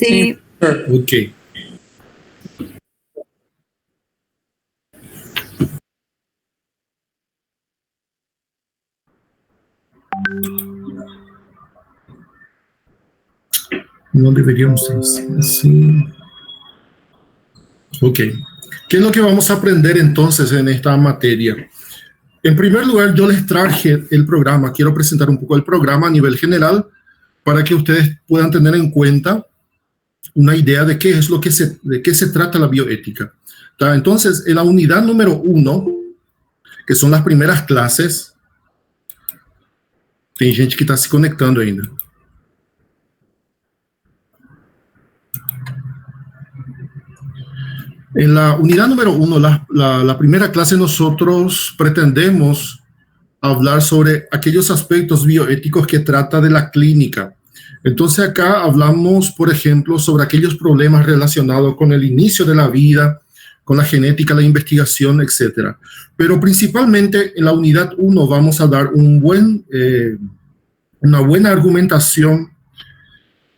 Sí. Ok. No deberíamos ser así. Ok. ¿Qué es lo que vamos a aprender entonces en esta materia? En primer lugar, yo les traje el programa. Quiero presentar un poco el programa a nivel general para que ustedes puedan tener en cuenta una idea de qué es de qué se trata la bioética. Entonces, en la unidad número 1, que son las primeras clases, tem gente que está se conectando ainda. En la unidad número 1, la primera clase, nosotros pretendemos hablar sobre aquellos aspectos bioéticos que trata de la clínica. Entonces acá hablamos, por ejemplo, sobre aquellos problemas relacionados con el inicio de la vida, con la genética, la investigación, etc. Pero principalmente en la unidad 1 vamos a dar una buena argumentación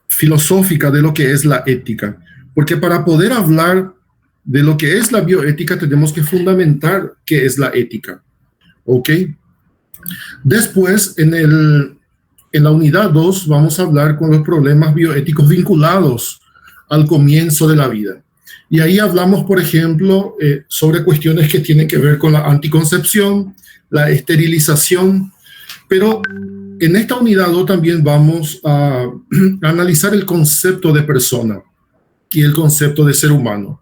filosófica de lo que es la ética. Porque para poder hablar de lo que es la bioética tenemos que fundamentar qué es la ética. ¿Ok? Después, en la unidad 2, vamos a hablar con los problemas bioéticos vinculados al comienzo de la vida. Y ahí hablamos, por ejemplo, sobre cuestiones que tienen que ver con la anticoncepción, la esterilización, pero en esta unidad 2 también vamos a analizar el concepto de persona y el concepto de ser humano.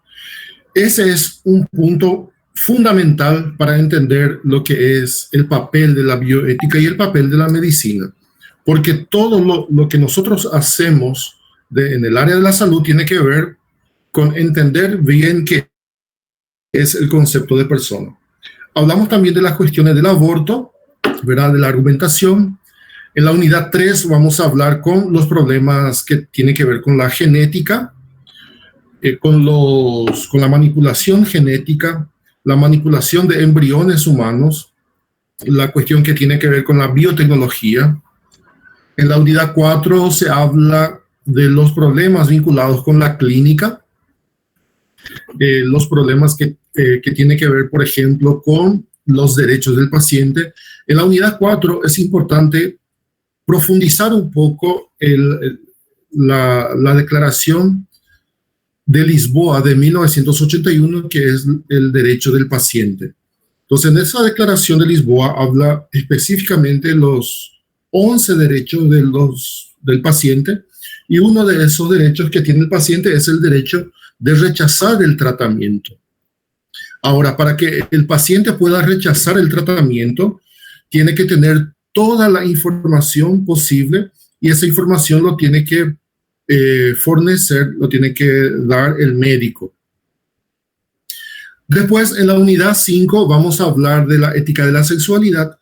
Ese es un punto fundamental para entender lo que es el papel de la bioética y el papel de la medicina, porque todo lo que nosotros hacemos en el área de la salud tiene que ver con entender bien qué es el concepto de persona. Hablamos también de las cuestiones del aborto, ¿verdad? De la argumentación. En la unidad 3 vamos a hablar con los problemas que tienen que ver con la genética, con la manipulación genética, la manipulación de embriones humanos, la cuestión que tiene que ver con la biotecnología. En la unidad 4 se habla de los problemas vinculados con la clínica, los problemas que tienen que ver, por ejemplo, con los derechos del paciente. En la unidad 4 es importante profundizar un poco la declaración de Lisboa de 1981, que es el derecho del paciente. Entonces, en esa declaración de Lisboa habla específicamente los 11 derechos del paciente, y uno de esos derechos que tiene el paciente es el derecho de rechazar el tratamiento. Ahora, para que el paciente pueda rechazar el tratamiento, tiene que tener toda la información posible, y esa información lo tiene que fornecer, lo tiene que dar el médico. Después, en la unidad 5, vamos a hablar de la ética de la sexualidad.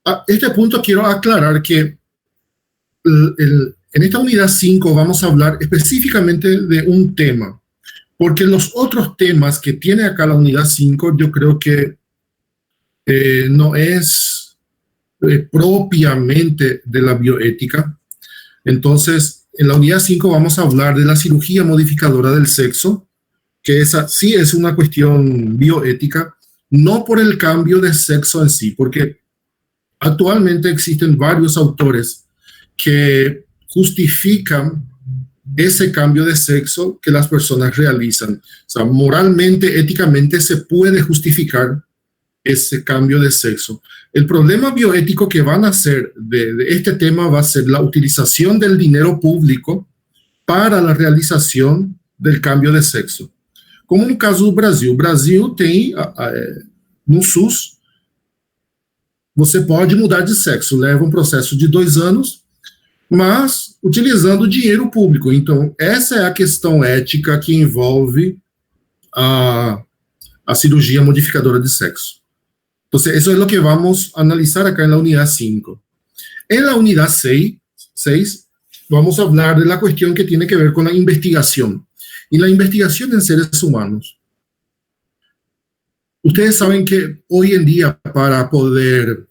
A este punto quiero aclarar que en esta unidad 5 vamos a hablar específicamente de un tema, porque los otros temas que tiene acá la unidad 5, yo creo que no es propiamente de la bioética. Entonces, en la unidad 5 vamos a hablar de la cirugía modificadora del sexo, que esa sí es una cuestión bioética, no por el cambio de sexo en sí, porque actualmente existen varios autores que justifican ese cambio de sexo que las personas realizan. O sea, moralmente, éticamente se puede justificar ese cambio de sexo. El problema bioético que van a hacer de este tema va a ser la utilización del dinero público para la realización del cambio de sexo. Como no caso do Brasil. O Brasil tem, no SUS, você pode mudar de sexo, leva um processo de 2 anos, mas utilizando dinheiro público. Então, essa é a questão ética que envolve a cirugía modificadora de sexo. Entonces, eso es lo que vamos a analizar acá en la unidad 5. En la unidad 6, vamos a hablar de la cuestión que tiene que ver con la investigación. Y la investigación en seres humanos. Ustedes saben que hoy en día, para poder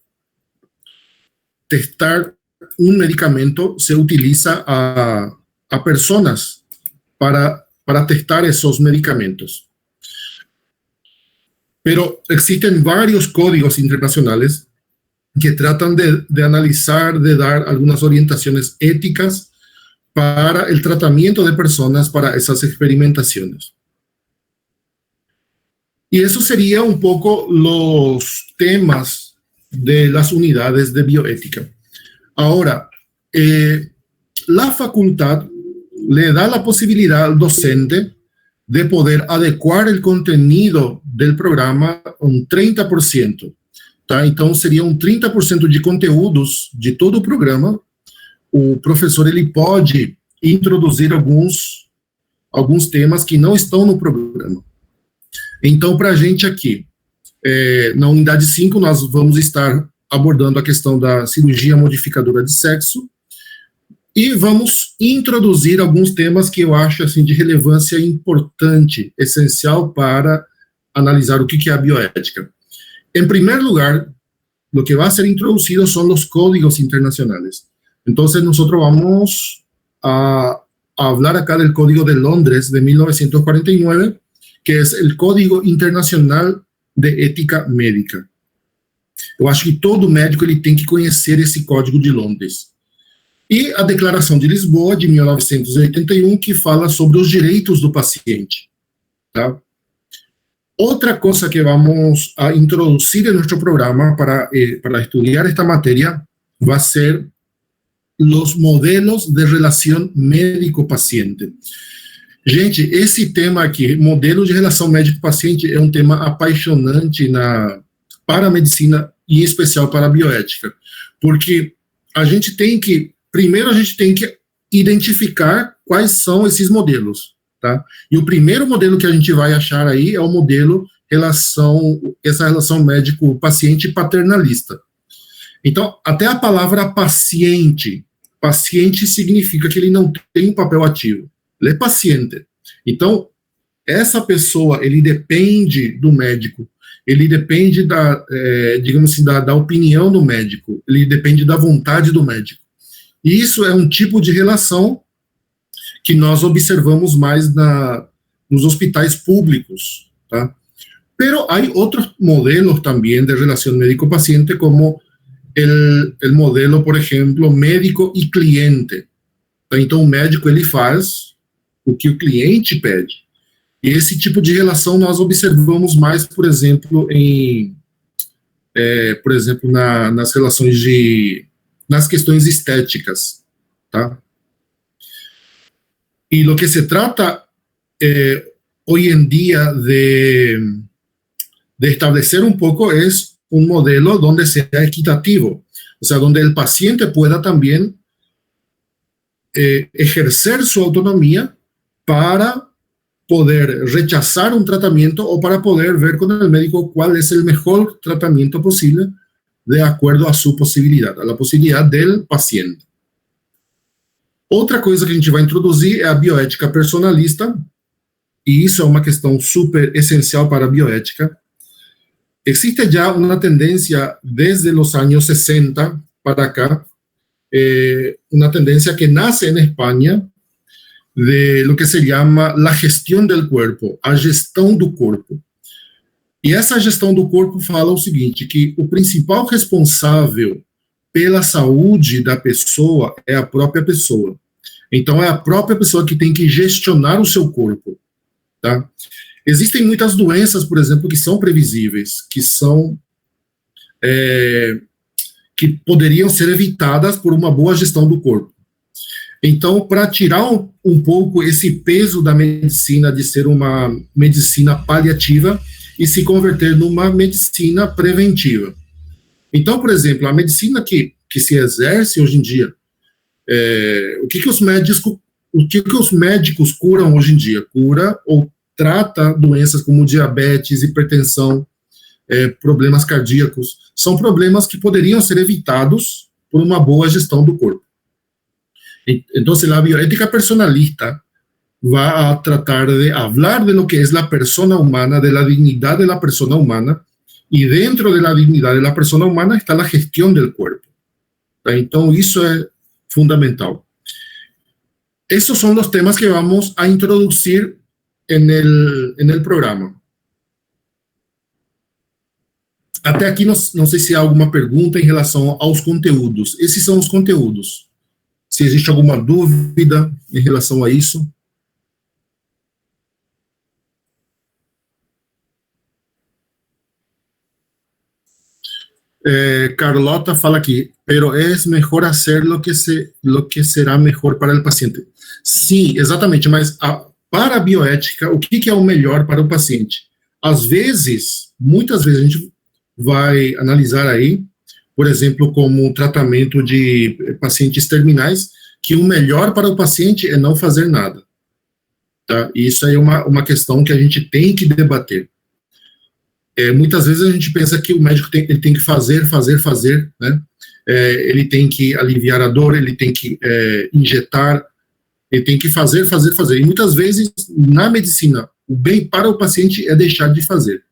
testar un medicamento, se utiliza a personas para testar esos medicamentos. Pero existen varios códigos internacionales que tratan de analizar, de dar algunas orientaciones éticas para el tratamiento de personas para esas experimentaciones. Y eso sería un poco los temas de las unidades de bioética. Ahora, la facultad le da la posibilidad al docente de poder adecuar el contenido del programa un 30%. Tá? Então, seria 30% de conteúdos de todo o programa. O professor ele pode introduzir alguns temas que não estão no programa. Então, para a gente aqui, na unidade 5, nós vamos estar abordando a questão da cirurgia modificadora de sexo e vamos introduzir alguns temas que eu acho assim, de relevância importante, essencial para analisar o que é a bioética. En primer lugar, lo que va a ser introducido son los códigos internacionales. Entonces, nosotros vamos a hablar acá del Código de Londres de 1949, que es el Código Internacional de Ética Médica. Eu acho que todo médico ele tem que conhecer esse Código de Londres. E a Declaração de Lisboa, de 1981, que fala sobre os direitos do paciente. Tá? Otra cosa que vamos a introducir en nuestro programa para estudiar esta materia va a ser los modelos de relación médico-paciente. Gente, esse tema aqui, modelo de relação médico-paciente, é um tema apaixonante para a medicina e em especial para a bioética, porque primeiro a gente tem que identificar quais são esses modelos. Tá? E o primeiro modelo que a gente vai achar aí é o modelo essa relação médico-paciente paternalista. Então, até a palavra paciente significa que ele não tem um papel ativo, ele é paciente. Então, essa pessoa, ele depende do médico, ele depende digamos assim, da opinião do médico, ele depende da vontade do médico. E isso é um tipo de relação que nós observamos mais nos hospitais públicos, tá? Pero hay otros modelos también de relación médico-paciente, como el modelo, por ejemplo, médico y cliente. Tá? Então, o médico ele faz o que o cliente pede. E esse tipo de relação nós observamos mais, por exemplo, nas relações nas questões estéticas, tá? Y lo que se trata hoy en día de establecer un poco es un modelo donde sea equitativo, o sea, donde el paciente pueda también ejercer su autonomía para poder rechazar un tratamiento o para poder ver con el médico cuál es el mejor tratamiento posible de acuerdo a su posibilidad, a la posibilidad del paciente. Outra coisa que a gente vai introduzir é a bioética personalista, e isso é uma questão super essencial para a bioética. Existe já uma tendência desde os anos 60 para acá, uma tendência que nasce em Espanha de lo que se llama la gestión del cuerpo, a gestão do corpo. E essa gestão do corpo fala o seguinte, que o principal responsável pela saúde da pessoa é a própria pessoa. Então, é a própria pessoa que tem que gestionar o seu corpo. Tá? Existem muitas doenças, por exemplo, que são previsíveis, que poderiam ser evitadas por uma boa gestão do corpo. Então, para tirar um pouco esse peso da medicina de ser uma medicina paliativa e se converter numa medicina preventiva. Então, por exemplo, a medicina que se exerce hoje em dia, o que os médicos curam hoje em dia? Cura ou trata doenças como diabetes, hipertensão, problemas cardíacos. São problemas que poderiam ser evitados por uma boa gestão do corpo. Então, a bioética personalista vai a tratar de hablar de lo que es la persona humana, de la dignidad de la persona humana, y dentro de la dignidad de la persona humana está la gestión del cuerpo. Tá? Então, isso é fundamental. Estos son los temas que vamos a introducir en el programa. Até aqui, não sei se há alguma pergunta em relação aos conteúdos. Esses são os conteúdos. Se existe alguma dúvida em relação a isso. Carlota fala aqui, pero es mejor hacer lo que será mejor para el paciente. Sim, exatamente, mas para a bioética, o que é o melhor para o paciente? Às vezes, muitas vezes, a gente vai analisar aí, por exemplo, como tratamento de pacientes terminais, que o melhor para o paciente é não fazer nada. Tá? E isso aí é uma questão que a gente tem que debater. Muitas vezes a gente pensa que o médico ele tem que fazer, né? Ele tem que aliviar a dor, ele tem que injetar, ele tem que fazer. E muitas vezes, na medicina, o bem para o paciente é deixar de fazer.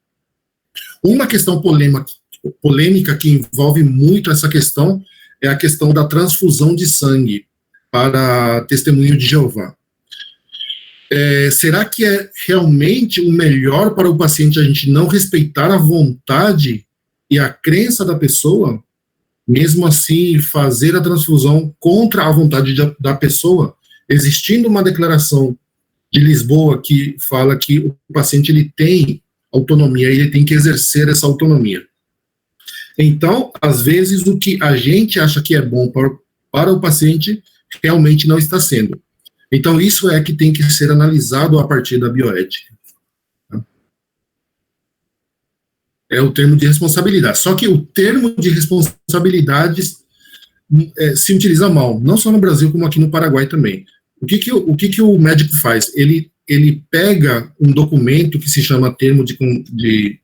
Uma questão polêmica que envolve muito essa questão é a questão da transfusão de sangue para testemunho de Jeová. Será que é realmente o melhor para o paciente a gente não respeitar a vontade e a crença da pessoa, mesmo assim fazer a transfusão contra a vontade da pessoa, existindo uma declaração de Lisboa que fala que o paciente ele tem autonomia, ele tem que exercer essa autonomia. Então, às vezes, o que a gente acha que é bom para o paciente realmente não está sendo. Então, isso é que tem que ser analisado a partir da bioética. Tá? É o termo de responsabilidade. Só que o termo de responsabilidade se utiliza mal, não só no Brasil, como aqui no Paraguai também. O que o médico faz? Ele pega um documento que se chama termo de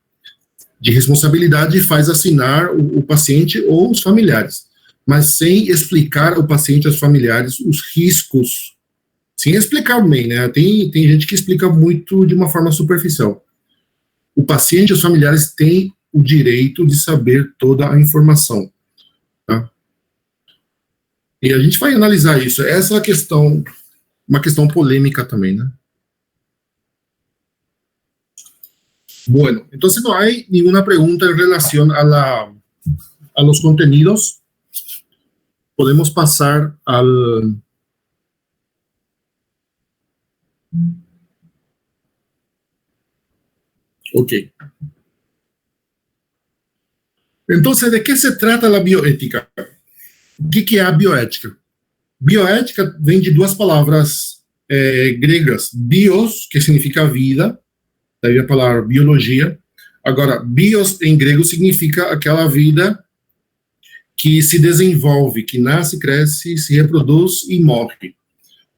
responsabilidade e faz assinar o paciente ou os familiares, mas sem explicar ao paciente e aos familiares os riscos, sem explicar bem, né? Tem gente que explica muito de uma forma superficial. O paciente e os familiares têm o direito de saber toda a informação, tá? E a gente vai analisar isso. Essa é uma questão polêmica também, né? Bueno, entonces no hay ninguna pregunta en relación a los contenidos. Podemos pasar al... Ok. Entonces, ¿de qué se trata la bioética? ¿Qué es a bioética? Bioética vem de duas palavras gregas. Bios, que significa vida, daí a palavra biologia. Agora, bios em grego significa aquela vida que se desenvolve, que nasce, cresce, se reproduz e morre.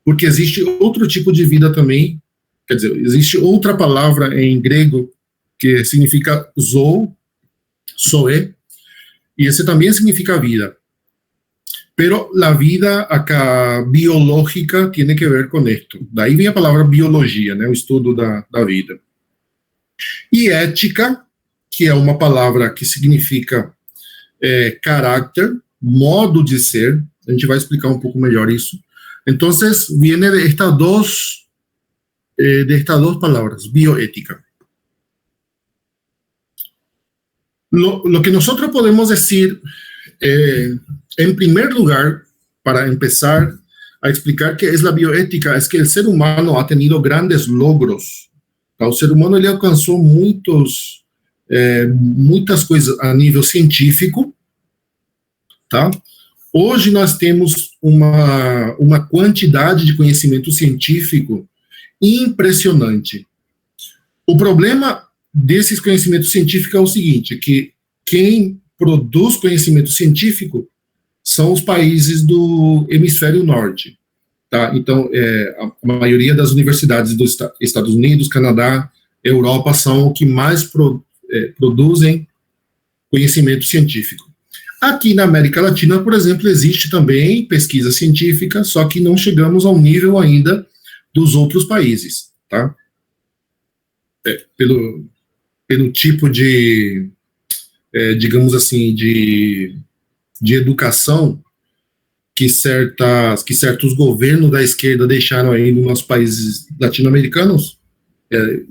Porque existe outro tipo de vida também, quer dizer, existe outra palavra em grego que significa zoe, e esse também significa vida. Pero la vida acá biológica tiene que ver con esto. Daí vem a palavra biologia, né, o estudo da vida. E ética, que é uma palavra que significa caráter, modo de ser. A gente vai explicar um pouco melhor isso. Então, viene de estas dos palavras, bioética. Lo que nosotros podemos decir, en primer lugar, para empezar a explicar qué es la bioética, es que el ser humano ha tenido grandes logros. O ser humano ele alcançou muitas coisas a nível científico, tá? Hoje nós temos uma quantidade de conhecimento científico impressionante. O problema desses conhecimentos científicos é o seguinte, que quem produz conhecimento científico são os países do hemisfério norte. Tá? Então, a maioria das universidades dos Estados Unidos, Canadá, Europa são o que mais produzem conhecimento científico. Aqui na América Latina, por exemplo, existe também pesquisa científica, só que não chegamos ao nível ainda dos outros países, tá? Pelo tipo de, digamos assim, de educação que certos governos da esquerda deixaram aí nos países latino-americanos,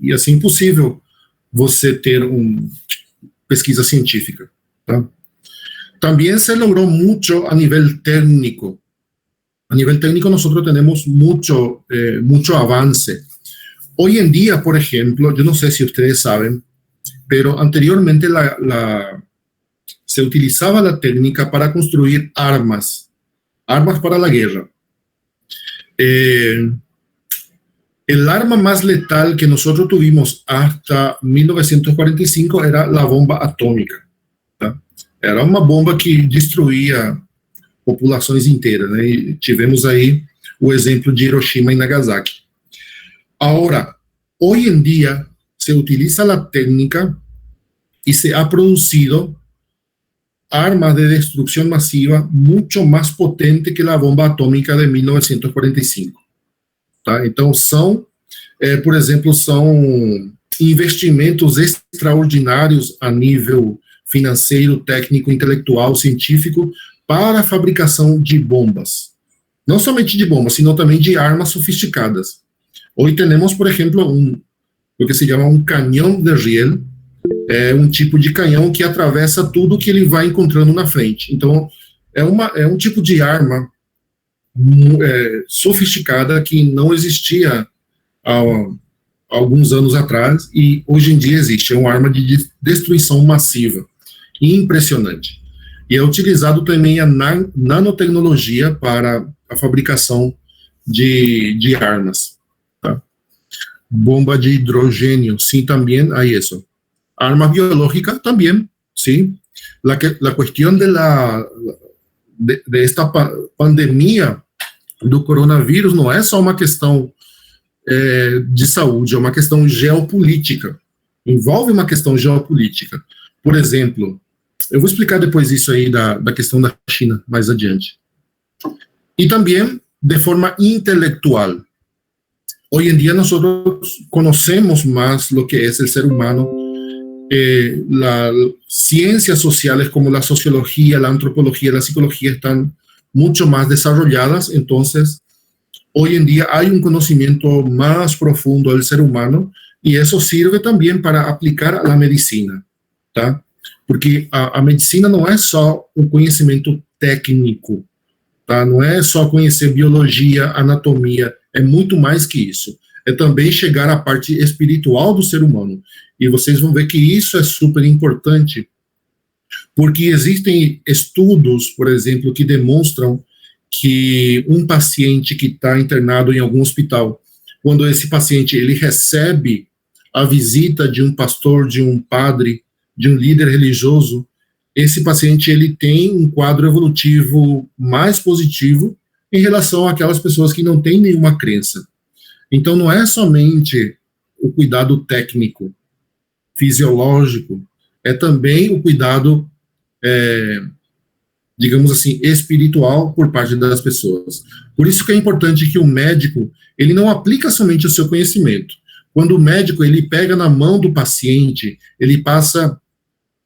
e assim é impossível você ter uma pesquisa científica. Tá? También se logró mucho a nivel técnico. A nivel técnico nosotros tenemos mucho avance. Hoy en día, por ejemplo, yo no sé si ustedes saben, pero anteriormente se utilizaba la técnica para construir armas para la guerra. El arma más letal que nosotros tuvimos hasta 1945 era la bomba atómica. Tá? Era uma bomba que destruía populações inteiras, né? E tivemos aí o exemplo de Hiroshima e Nagasaki. Ahora, hoy en día se utiliza la técnica y se ha producido armas de destrucción masiva mucho más potente que la bomba atómica de 1945. Tá? Então, por exemplo, são investimentos extraordinários a nível financeiro, técnico, intelectual, científico, para a fabricação de bombas. Não somente de bombas, sino também de armas sofisticadas. Hoy tenemos, por ejemplo, lo que se llama un cañón de riel, um tipo de canhão que atravessa tudo que ele vai encontrando na frente. Então, é um tipo de arma sofisticada que não existia há alguns anos atrás e hoje em dia existe. É uma arma de destruição massiva, impressionante. E é utilizado também a nanotecnologia para a fabricação de armas. Bomba de hidrogênio, sim, também há isso. Arma biológica também, sim. La cuestión de esta pandemia do coronavírus não é só uma questão de saúde, é uma questão geopolítica. Envolve uma questão geopolítica. Por exemplo, eu vou explicar depois isso aí da questão da China mais adiante. E também de forma intelectual. Hoy en día nosotros conocemos más lo que es el ser humano. Las ciencias sociales como la sociología, la antropología, la psicología están mucho más desarrolladas. Entonces, hoy en día hay un conocimiento más profundo del ser humano y eso sirve también para aplicar a la medicina, tá? Porque a medicina não é só um conhecimento técnico, tá? Não é só conhecer biologia, anatomia, é muito mais que isso. É também chegar à parte espiritual do ser humano. E vocês vão ver que isso é super importante, porque existem estudos, por exemplo, que demonstram que um paciente que está internado em algum hospital, quando esse paciente ele recebe a visita de um pastor, de um padre, de um líder religioso, esse paciente ele tem um quadro evolutivo mais positivo em relação àquelas pessoas que não têm nenhuma crença. Então, não é somente o cuidado técnico, fisiológico, é também o cuidado, digamos assim, espiritual por parte das pessoas. Por isso que é importante que o médico, ele não aplica somente o seu conhecimento. Quando o médico, ele pega na mão do paciente, ele passa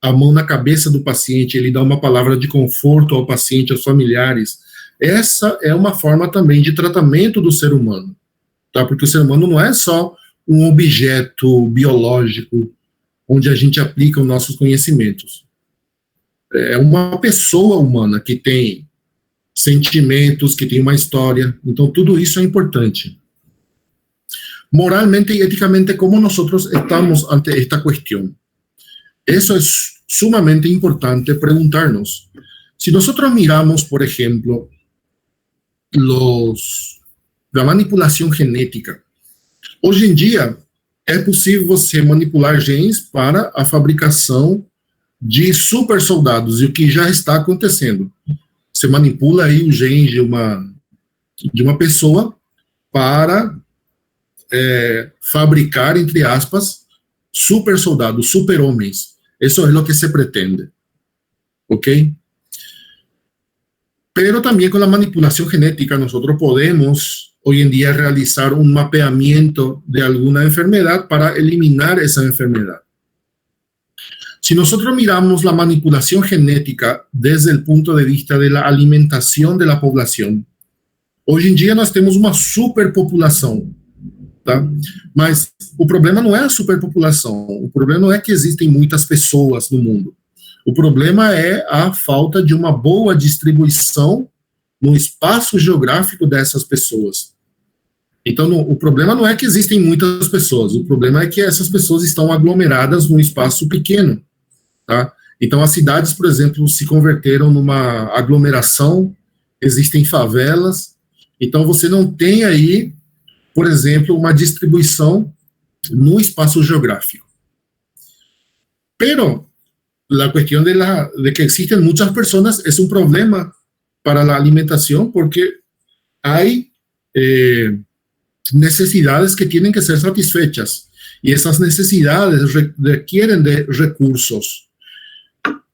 a mão na cabeça do paciente, ele dá uma palavra de conforto ao paciente, aos familiares. Essa é uma forma também de tratamento do ser humano, tá? Porque o ser humano não é só um objeto biológico onde a gente aplica os nossos conhecimentos. É uma pessoa humana que tem sentimentos, que tem uma história. Então, tudo isso é importante. Moralmente y éticamente, ¿cómo nosotros estamos ante esta cuestión? Eso es sumamente importante preguntarnos. Si nosotros miramos, por ejemplo, la manipulação genética. Hoje em dia, é possível você manipular genes para a fabricação de super soldados, e o que já está acontecendo. Você manipula aí o gene de uma pessoa para fabricar, entre aspas, super soldados, super homens. Isso é o que se pretende. ¿Ok? Pero también con la manipulación genética nosotros podemos hoy en día realizar un mapeamiento de alguna enfermedad para eliminar esa enfermedad. Si nosotros miramos la manipulación genética desde el punto de vista de la alimentación de la población, hoje em dia nós temos uma superpopulação, tá? Mas o problema não é a superpopulação, o problema não é que existem muitas pessoas no mundo. O problema é a falta de uma boa distribuição no espaço geográfico dessas pessoas. Então, o problema não é que existem muitas pessoas, o problema é que essas pessoas estão aglomeradas num espaço pequeno, tá? Então, as cidades, por exemplo, se converteram numa aglomeração, existem favelas, então você não tem aí, por exemplo, uma distribuição no espaço geográfico. Pero la cuestión de que existen muchas personas es un problema para la alimentación porque hay necesidades que tienen que ser satisfechas y esas necesidades requieren de recursos.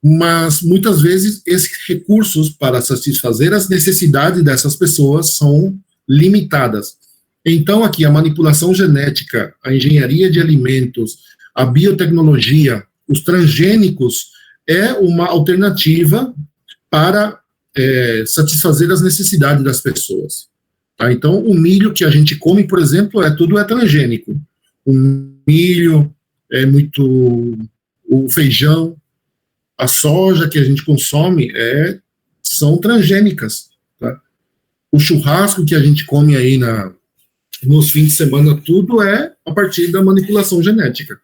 Mas muitas vezes esses recursos para satisfazer as necessidades dessas pessoas são limitadas. Então, aqui, a manipulação genética, a engenharia de alimentos, a biotecnologia, os transgênicos é uma alternativa para satisfazer as necessidades das pessoas. Tá? Então, o milho que a gente come, por exemplo, tudo é transgênico. O milho, o feijão, a soja que a gente consome são transgênicas. Tá? O churrasco que a gente come aí nos fins de semana, tudo é a partir da manipulação genética.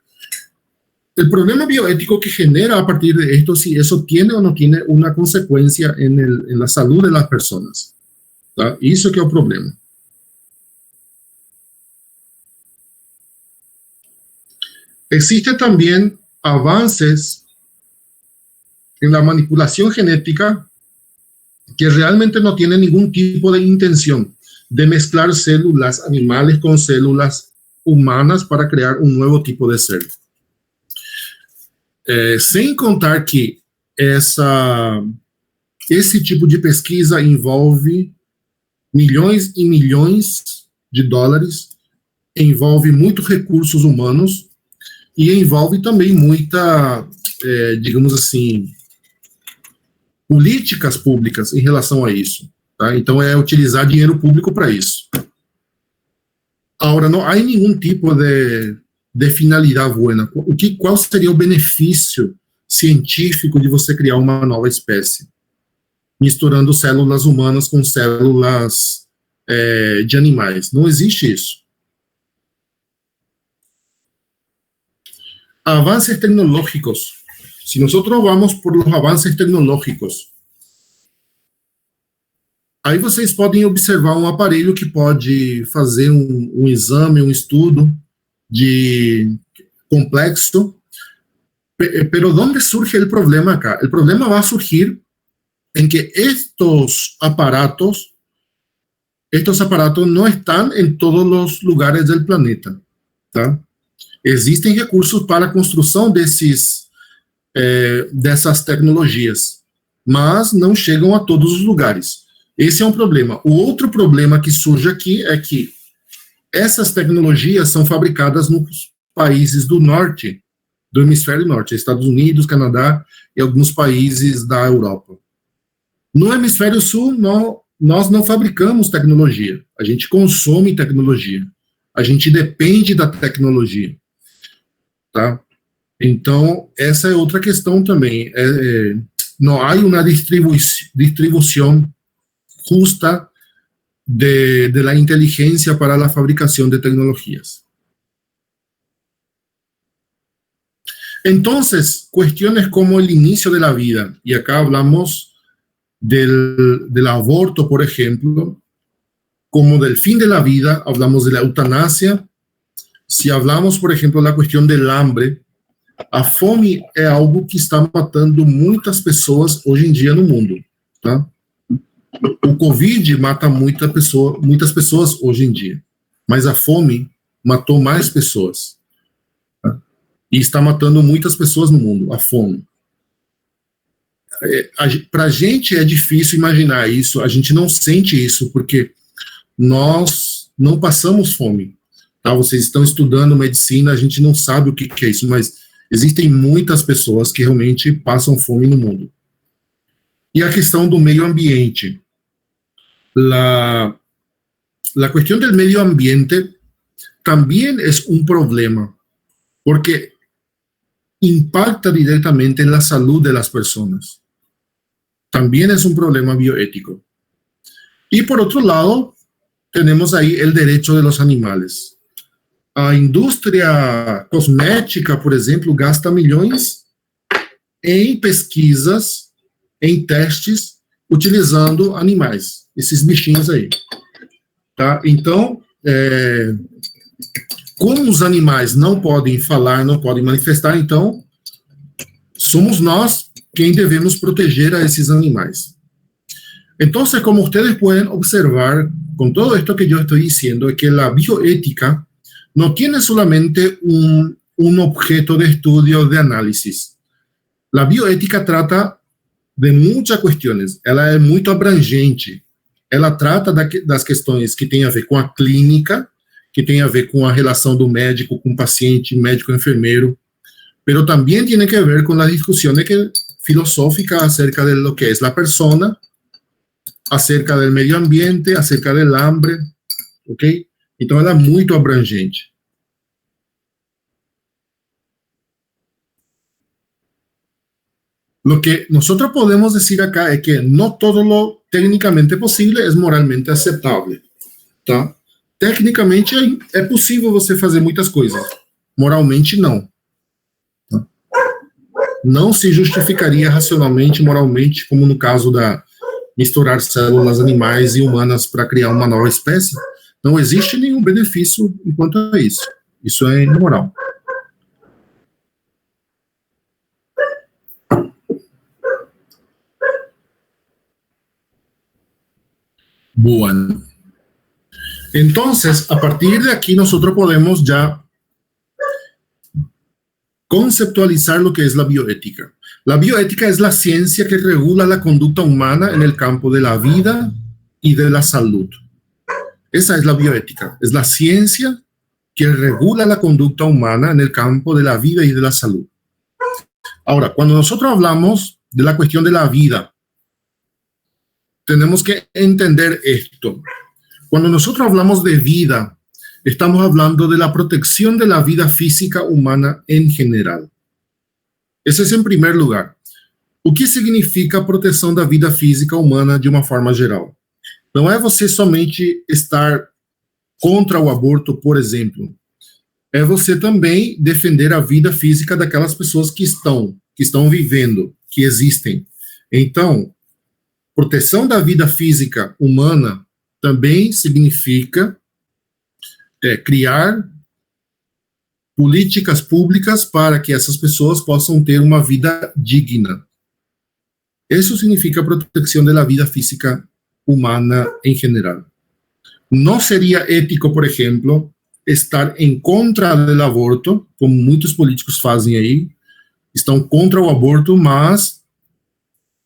O problema bioético que genera a partir de esto, si eso tiene o no tiene una consecuencia en la salud de las personas. Tá? Isso que é o problema. Existen también avances en la manipulación genética que realmente no tienen ningún tipo de intención de mezclar células animales con células humanas para crear un nuevo tipo de ser. Sem contar que esse tipo de pesquisa envolve milhões e milhões de dólares, envolve muitos recursos humanos e envolve também muita, digamos assim, políticas públicas em relação a isso. Tá? Então, utilizar dinheiro público para isso. Agora, não há nenhum tipo de finalidade buena. Qual seria o benefício científico de você criar uma nova espécie? Misturando células humanas com células de animais. Não existe isso. Avances tecnológicos. Si nosotros vamos por los avances tecnológicos, aí vocês podem observar um aparelho que pode fazer um exame, um estudo complexo. Pero ¿dónde surge el problema acá? El problema va a surgir en que estos aparatos no están en todos los lugares del planeta, tá? Existem recursos para a construção dessas tecnologias, mas não chegam a todos os lugares. Esse é um problema. O outro problema que surge aqui é que essas tecnologias são fabricadas nos países do norte, do hemisfério norte, Estados Unidos, Canadá e alguns países da Europa. No hemisfério sul, nós não fabricamos tecnologia, a gente consome tecnologia, a gente depende da tecnologia. Tá? Então, essa é outra questão também. Não há uma distribuição justa de la inteligencia para la fabricación de tecnologías. Entonces, cuestiones como el inicio de la vida, y acá hablamos del aborto, por ejemplo, como del fin de la vida, hablamos de la eutanasia. Si hablamos, por ejemplo, de la cuestión del hambre, a fome é algo que está matando muitas pessoas hoje em dia no mundo, tá? O Covid mata muitas pessoas hoje em dia, mas a fome matou mais pessoas, tá? E está matando muitas pessoas no mundo, a fome. Para a gente é difícil imaginar isso, a gente não sente isso, porque nós não passamos fome. Tá? Vocês estão estudando medicina, a gente não sabe o que é isso, mas Existem muitas pessoas que realmente passam fome no mundo. E a questão do meio ambiente. La cuestión del medio ambiente también es un problema, porque impacta directamente en la salud de las personas. También es un problema bioético. Y por otro lado, tenemos ahí el derecho de los animales. A indústria cosmética, por exemplo, gasta milhões em pesquisas, em testes, utilizando animais, esses bichinhos aí. Tá? Então, como os animais não podem falar, não podem manifestar, então, somos nós quem devemos proteger a esses animais. Então, como ustedes pueden observar, con todo esto que yo estoy diciendo, es que la bioética no tiene solamente un objeto de estudio, de análisis. La bioética trata de muitas questões, ela é muito abrangente. Ela trata das questões que têm a ver com a clínica, que tem a ver com a relação do médico com o paciente, médico-enfermeiro, pero também tem que ver com a discussão filosófica acerca de lo que é a persona, acerca do meio ambiente, acerca do hambre, ok? Então, ela é muito abrangente. Lo que nosotros podemos decir acá es que no todo lo técnicamente posible es moralmente aceptable, tá? Tecnicamente é possível você fazer muitas coisas, moralmente não. Tá? Não se justificaria racionalmente, moralmente, como no caso da misturar células animais e humanas para criar uma nova espécie. Não existe nenhum benefício enquanto a isso. Isso é imoral. Bueno, entonces, a partir de aquí nosotros podemos ya conceptualizar lo que es la bioética. La bioética es la ciencia que regula la conducta humana en el campo de la vida y de la salud. Esa es la bioética, es la ciencia que regula la conducta humana en el campo de la vida y de la salud. Ahora, cuando nosotros hablamos de la cuestión de la vida, tenemos que entender esto. Cuando nosotros hablamos de vida, estamos hablando de la protección de la vida física humana en general. Esse é em primeiro lugar. O que significa a proteção da vida física humana de uma forma geral? Não é você somente estar contra o aborto, por exemplo. É você também defender a vida física daquelas pessoas que estão vivendo, que existem. Então, proteção da vida física humana também significa criar políticas públicas para que essas pessoas possam ter uma vida digna. Isso significa a proteção da vida física humana em geral. Não seria ético, por exemplo, estar em contra do aborto, como muitos políticos fazem aí, estão contra o aborto, mas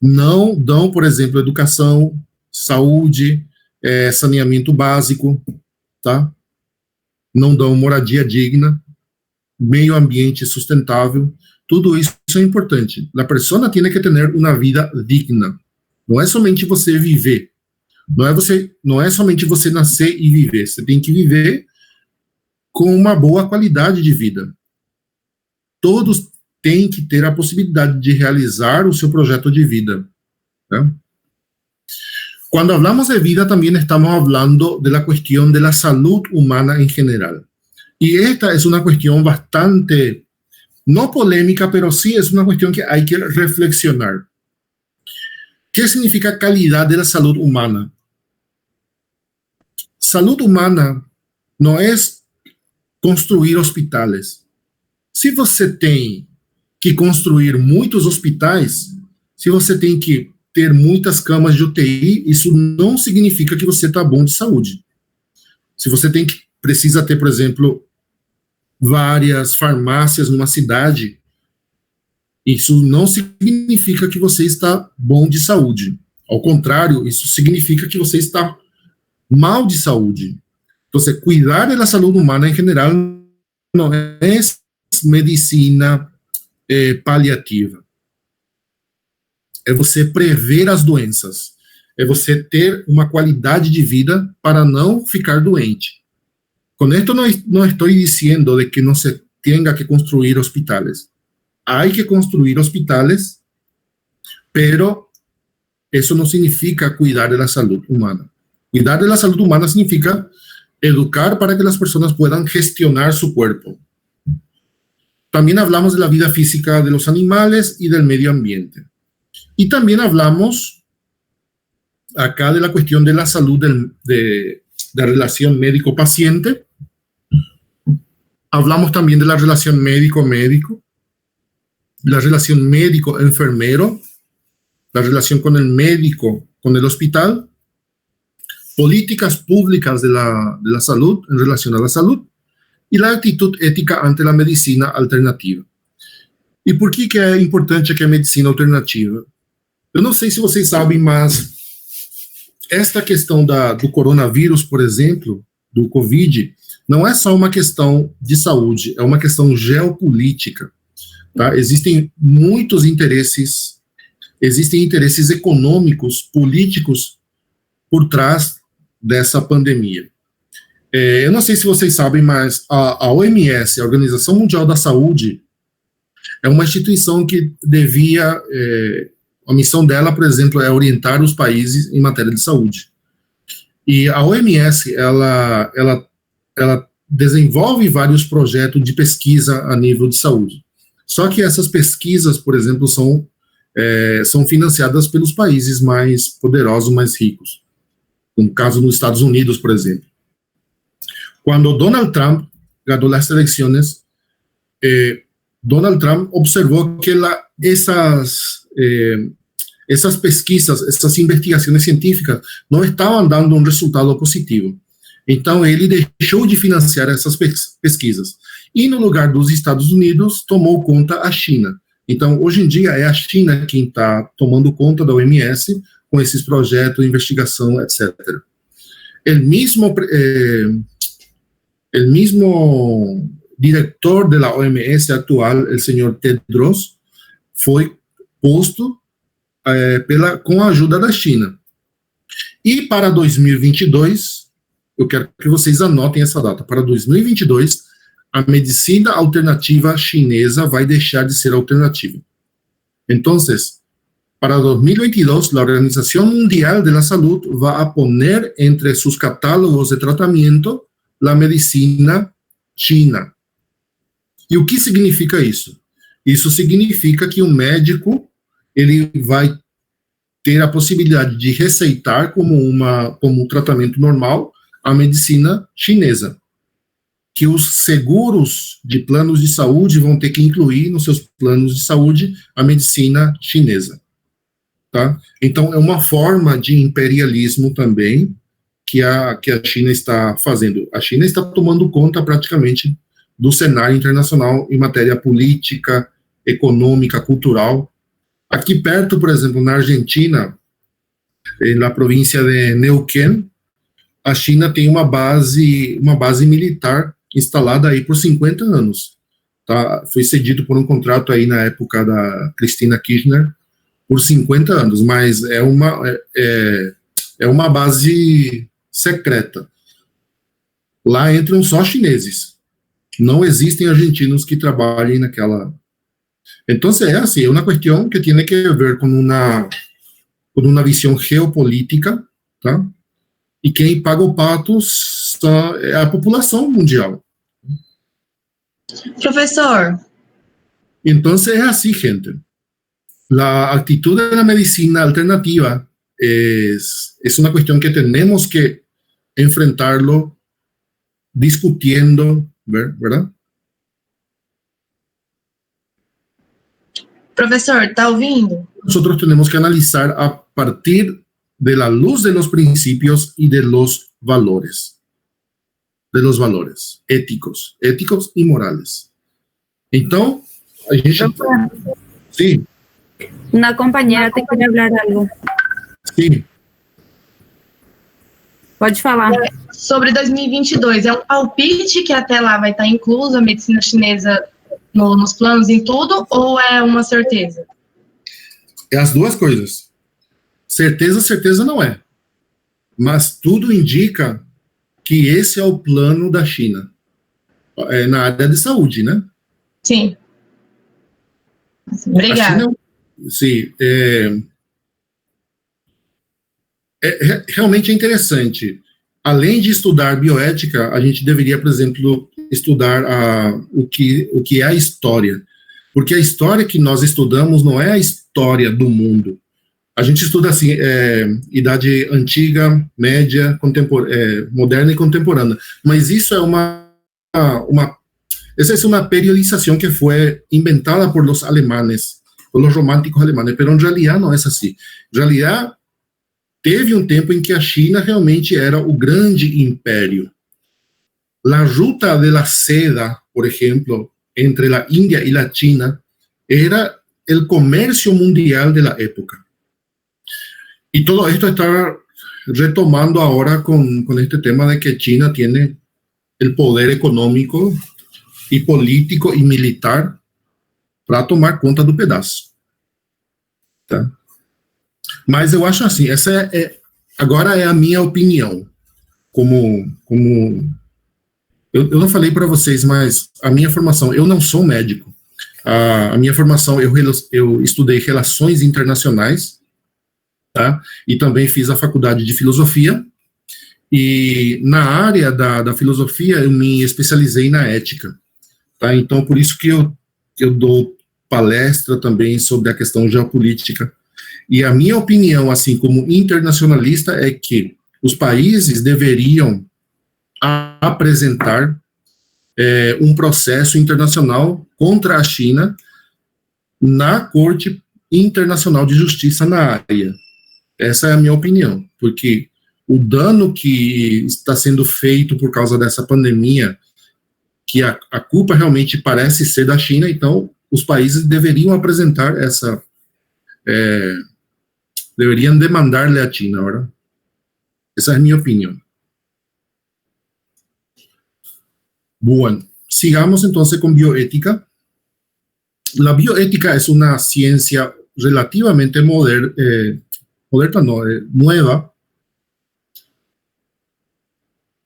não dão, por exemplo, educação, saúde, saneamento básico, tá? Não dão moradia digna, meio ambiente sustentável, tudo isso é importante. A pessoa tem que ter uma vida digna. Não é somente você viver. Não é somente você nascer e viver. Você tem que viver com uma boa qualidade de vida. Todos têm que ter a possibilidade de realizar o seu projeto de vida. Né? Quando falamos de vida, também estamos falando da questão da saúde humana em geral. E esta é uma questão bastante, não polêmica, mas sim é uma questão que há que reflexionar. O que significa qualidade da saúde humana? Saúde humana não é construir hospitais. Se você tem que construir muitos hospitais, se você tem que ter muitas camas de UTI, isso não significa que você está bom de saúde. Se você precisa ter, por exemplo, várias farmácias numa cidade, isso não significa que você está bom de saúde. Ao contrário, isso significa que você está mal de saúde. Então, cuidar da saúde humana em geral não é medicina, paliativa. É você prever as doenças. É você ter uma qualidade de vida para não ficar doente. Com esto no estoy diciendo de que no se tenga que construir hospitales. Hay que construir hospitales, pero eso no significa cuidar de la salud humana. Cuidar de la salud humana significa educar para que las personas puedan gestionar su cuerpo. También hablamos de la vida física de los animales y del medio ambiente. Y también hablamos acá de la cuestión de la salud de la relación médico-paciente. Hablamos también de la relación médico-médico, la relación médico-enfermero, la relación con el médico, con el hospital, políticas públicas de la salud en relación a la salud y la actitud ética ante la medicina alternativa. E por que é importante que a medicina alternativa? Eu não sei se vocês sabem, mas esta questão do coronavírus, por exemplo, do Covid, não é só uma questão de saúde, é uma questão geopolítica. Tá? Existem muitos interesses, existem interesses econômicos, políticos por trás dessa pandemia. Eu não sei se vocês sabem, mas a OMS, a Organização Mundial da Saúde, é uma instituição que devia, a missão dela, por exemplo, é orientar os países em matéria de saúde. E a OMS, ela desenvolve vários projetos de pesquisa a nível de saúde. Só que essas pesquisas, por exemplo, são financiadas pelos países mais poderosos, mais ricos. No caso nos Estados Unidos, por exemplo. Quando Donald Trump ganhou as eleições, Donald Trump observou que essas pesquisas, essas investigações científicas não estavam dando um resultado positivo. Então, ele deixou de financiar essas pesquisas. E, no lugar dos Estados Unidos, tomou conta a China. Então, hoje em dia, é a China quem está tomando conta da OMS com esses projetos, investigação, etc. El mismo director de la OMS actual, el señor Tedros, foi posto com a ajuda da China. E para 2022, eu quero que vocês anotem essa data, para 2022, a medicina alternativa chinesa vai deixar de ser alternativa. Então, para 2022, a Organização Mundial de la Salud vai poner entre seus catálogos de tratamento a medicina china. E o que significa isso? Isso significa que o médico ele vai ter a possibilidade de receitar como um tratamento normal a medicina chinesa, que os seguros de planos de saúde vão ter que incluir nos seus planos de saúde a medicina chinesa. Tá? Então, é uma forma de imperialismo também que a China está fazendo. A China está tomando conta praticamente do cenário internacional em matéria política, econômica, cultural. Aqui perto, por exemplo, na Argentina, na província de Neuquén, a China tem uma base militar instalada aí por 50 anos. Tá? Foi cedido por um contrato aí na época da Cristina Kirchner por 50 anos, mas é uma base secreta. Lá entram só chineses. Não existem argentinos que trabalhem naquela. Então, é assim, é uma questão que tem que ver com uma visão geopolítica, tá? E quem paga o pato é a população mundial. Professor. Então, é assim, gente. A atitude da medicina alternativa é uma questão que temos que enfrentarlo discutindo, ¿verdad? Professor, está ouvindo? Nosotros tenemos que analizar a partir de la luz de los principios y de los valores éticos y morales. Então, a gente... Sim. Una compañera te quiere hablar algo. Sim. Pode falar. Sobre 2022, é um palpite que até lá vai estar inclusa a medicina chinesa nos planos, em tudo, ou é uma certeza? É as duas coisas. Certeza não é. Mas tudo indica que esse é o plano da China. Na área de saúde, né? Sim. Obrigada. A China, sim, realmente é interessante. Além de estudar bioética, a gente deveria, por exemplo, estudar o que é a história. Porque a história que nós estudamos não é a história do mundo. A gente estuda assim, idade antiga, média, moderna e contemporânea. Mas isso é esa es una periodización que fue inventada por los alemanes, por los románticos alemanes, pero en realidad no es así. En realidad, teve um tempo em que a China realmente era o grande império. La ruta de la seda, por ejemplo, entre la India y la China, era el comercio mundial de la época. Y todo esto está retomando ahora con este tema de que China tiene el poder econômico e político e militar para tomar conta do pedaço. Tá? Mas eu acho assim, agora é a minha opinião. Eu não falei para vocês, mas a minha formação, eu não sou médico. A minha formação, eu estudei relações internacionais, tá? E também fiz a faculdade de filosofia. E na área da filosofia, eu me especializei na ética. Tá? Então, por isso que eu dou palestra também sobre a questão geopolítica. E a minha opinião, assim, como internacionalista, é que os países deveriam apresentar um processo internacional contra a China na Corte Internacional de Justiça na Haia. Essa é a minha opinião, porque o dano que está sendo feito por causa dessa pandemia, que a culpa realmente parece ser da China, então os países deveriam apresentar deveriam demandar-lhe a China, ¿verdad? Esa es mi opinión. Bueno, sigamos entonces con bioética. La bioética es una ciencia relativamente nueva.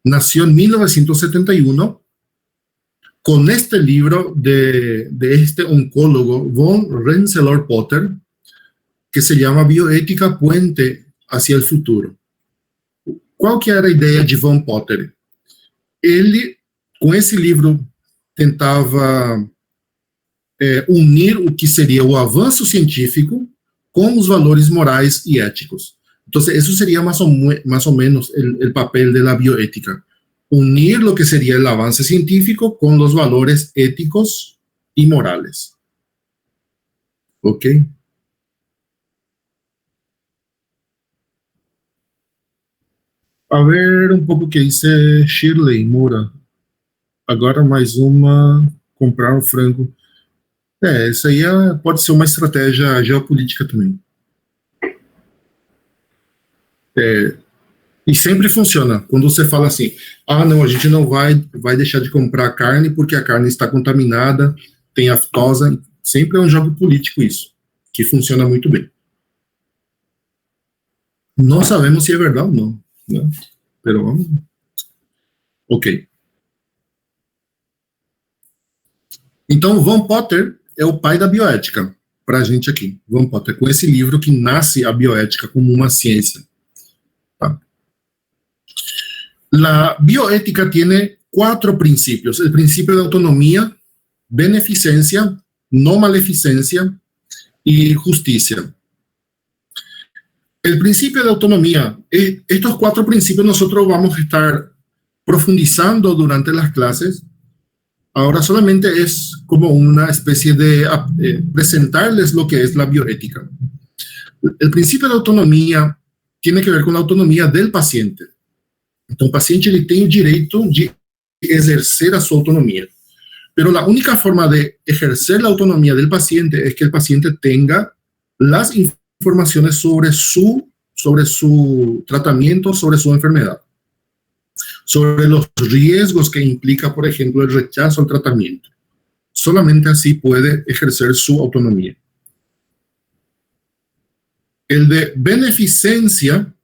Nació en 1971 con este libro de este oncólogo, von Rensselaer-Potter, que se llama Bioética Puente hacia el Futuro. Qual que era a ideia de von Potter? Ele, com esse livro, tentava unir o que seria o avanço científico com os valores morais e éticos. Então, isso seria mais ou menos o papel da bioética. Unir lo que sería el avance científico con los valores éticos y morales. ¿Ok? A ver um pouco o que dice Shirley Moura. Agora mais uma, comprar um frango. Isso aí pode ser uma estratégia geopolítica também. E sempre funciona. Quando você fala assim, não, a gente não vai deixar de comprar carne porque a carne está contaminada, tem aftosa. Sempre é um jogo político isso, que funciona muito bem. Não sabemos se é verdade ou não, né? Pero vamos. Ok. Então, von Potter é o pai da bioética para a gente aqui. Von Potter, com esse livro que nasce a bioética como uma ciência. Tá? La bioética tiene 4 principios. El principio de autonomía, beneficencia, no maleficencia y justicia. El principio de autonomía, estos 4 principios nosotros vamos a estar profundizando durante las clases. Ahora solamente es como una especie de presentarles lo que es la bioética. El principio de autonomía tiene que ver con la autonomía del paciente. Então, o paciente ele tem o direito de exercer a sua autonomia. Pero la única forma de ejercer la autonomía del paciente es que el paciente tenga las informaciones sobre su tratamiento, sobre su enfermedad, sobre los riesgos que implica, por ejemplo, el rechazo al tratamiento, solamente así puede ejercer su autonomía. El de beneficencia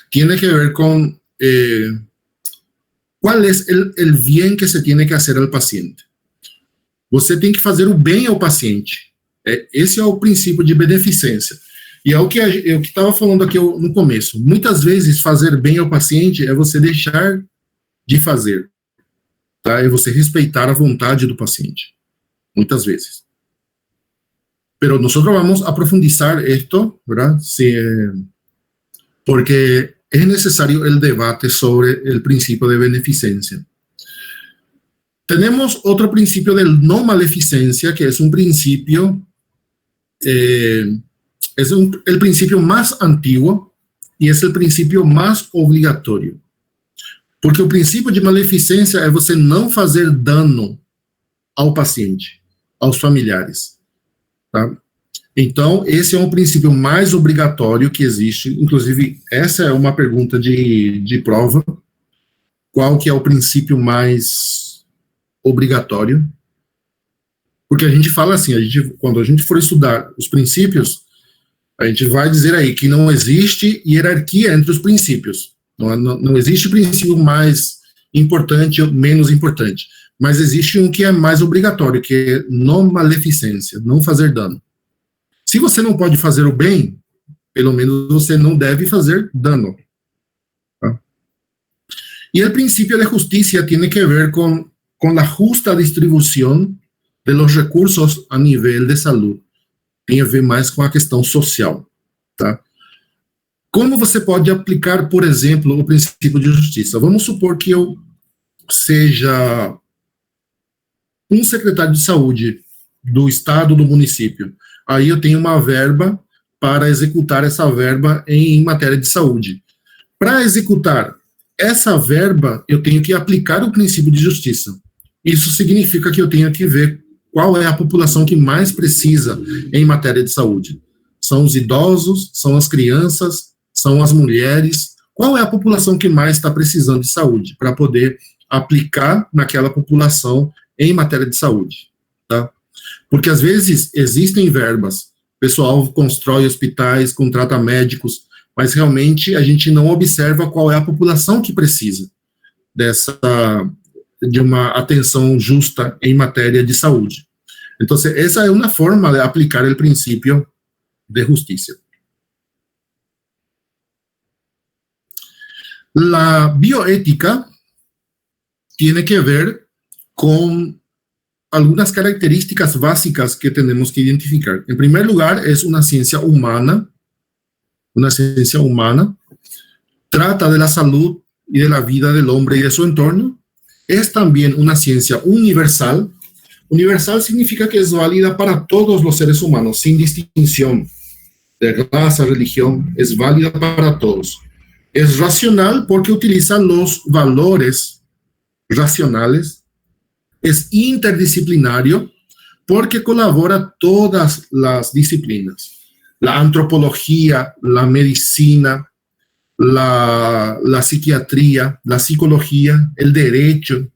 tiene que ver con qual é o bem que se tem que fazer ao paciente. Você tem que fazer o bem ao paciente. Esse é o princípio de beneficência. E é o que eu estava falando aqui no começo. Muitas vezes, fazer bem ao paciente é você deixar de fazer. Tá? É você respeitar a vontade do paciente. Muitas vezes. Pero nosotros vamos a profundizar esto, ¿verdad? Sí, porque es necesario el debate sobre el principio de beneficencia. Tenemos otro principio de no maleficencia, que es un principio, el principio más antiguo y es el principio más obligatorio. Porque o princípio de maleficência é você não fazer dano ao paciente, aos familiares. Tá? Então, esse é um princípio mais obrigatório que existe. Inclusive, essa é uma pergunta de prova. Qual que é o princípio mais obrigatório? Porque a gente fala assim, quando a gente for estudar os princípios, a gente vai dizer aí que não existe hierarquia entre os princípios. Não existe princípio mais importante ou menos importante. Mas existe um que é mais obrigatório, que é não maleficência, não fazer dano. Se você não pode fazer o bem, pelo menos você não deve fazer dano. Tá? E o princípio de justiça tem que ver com a justa distribuição de los recursos a nível de saúde. Tem a ver mais com a questão social. Tá? Como você pode aplicar, por exemplo, o princípio de justiça? Vamos supor que eu seja um secretário de saúde do estado, do município. Aí eu tenho uma verba para executar essa verba em matéria de saúde. Para executar essa verba, eu tenho que aplicar o princípio de justiça. Isso significa que eu tenho que ver qual é a população que mais precisa em matéria de saúde. São os idosos, são as crianças, são as mulheres. Qual é a população que mais está precisando de saúde para poder aplicar naquela população em matéria de saúde, tá? Porque às vezes existem verbas, o pessoal constrói hospitais, contrata médicos, mas realmente a gente não observa qual é a população que precisa de uma atenção justa em matéria de saúde. Então, essa é uma forma de aplicar o princípio de justiça. A bioética tem que ver com algunas características básicas que tenemos que identificar. En primer lugar, es una ciencia humana. Una ciencia humana. Trata de la salud y de la vida del hombre y de su entorno. Es también una ciencia universal. Universal significa que es válida para todos los seres humanos, sin distinción de raza, religión. Es válida para todos. Es racional porque utiliza los valores racionales. Es interdisciplinario porque colabora todas las disciplinas. La antropología, la medicina, la psiquiatría, la psicología, el derecho,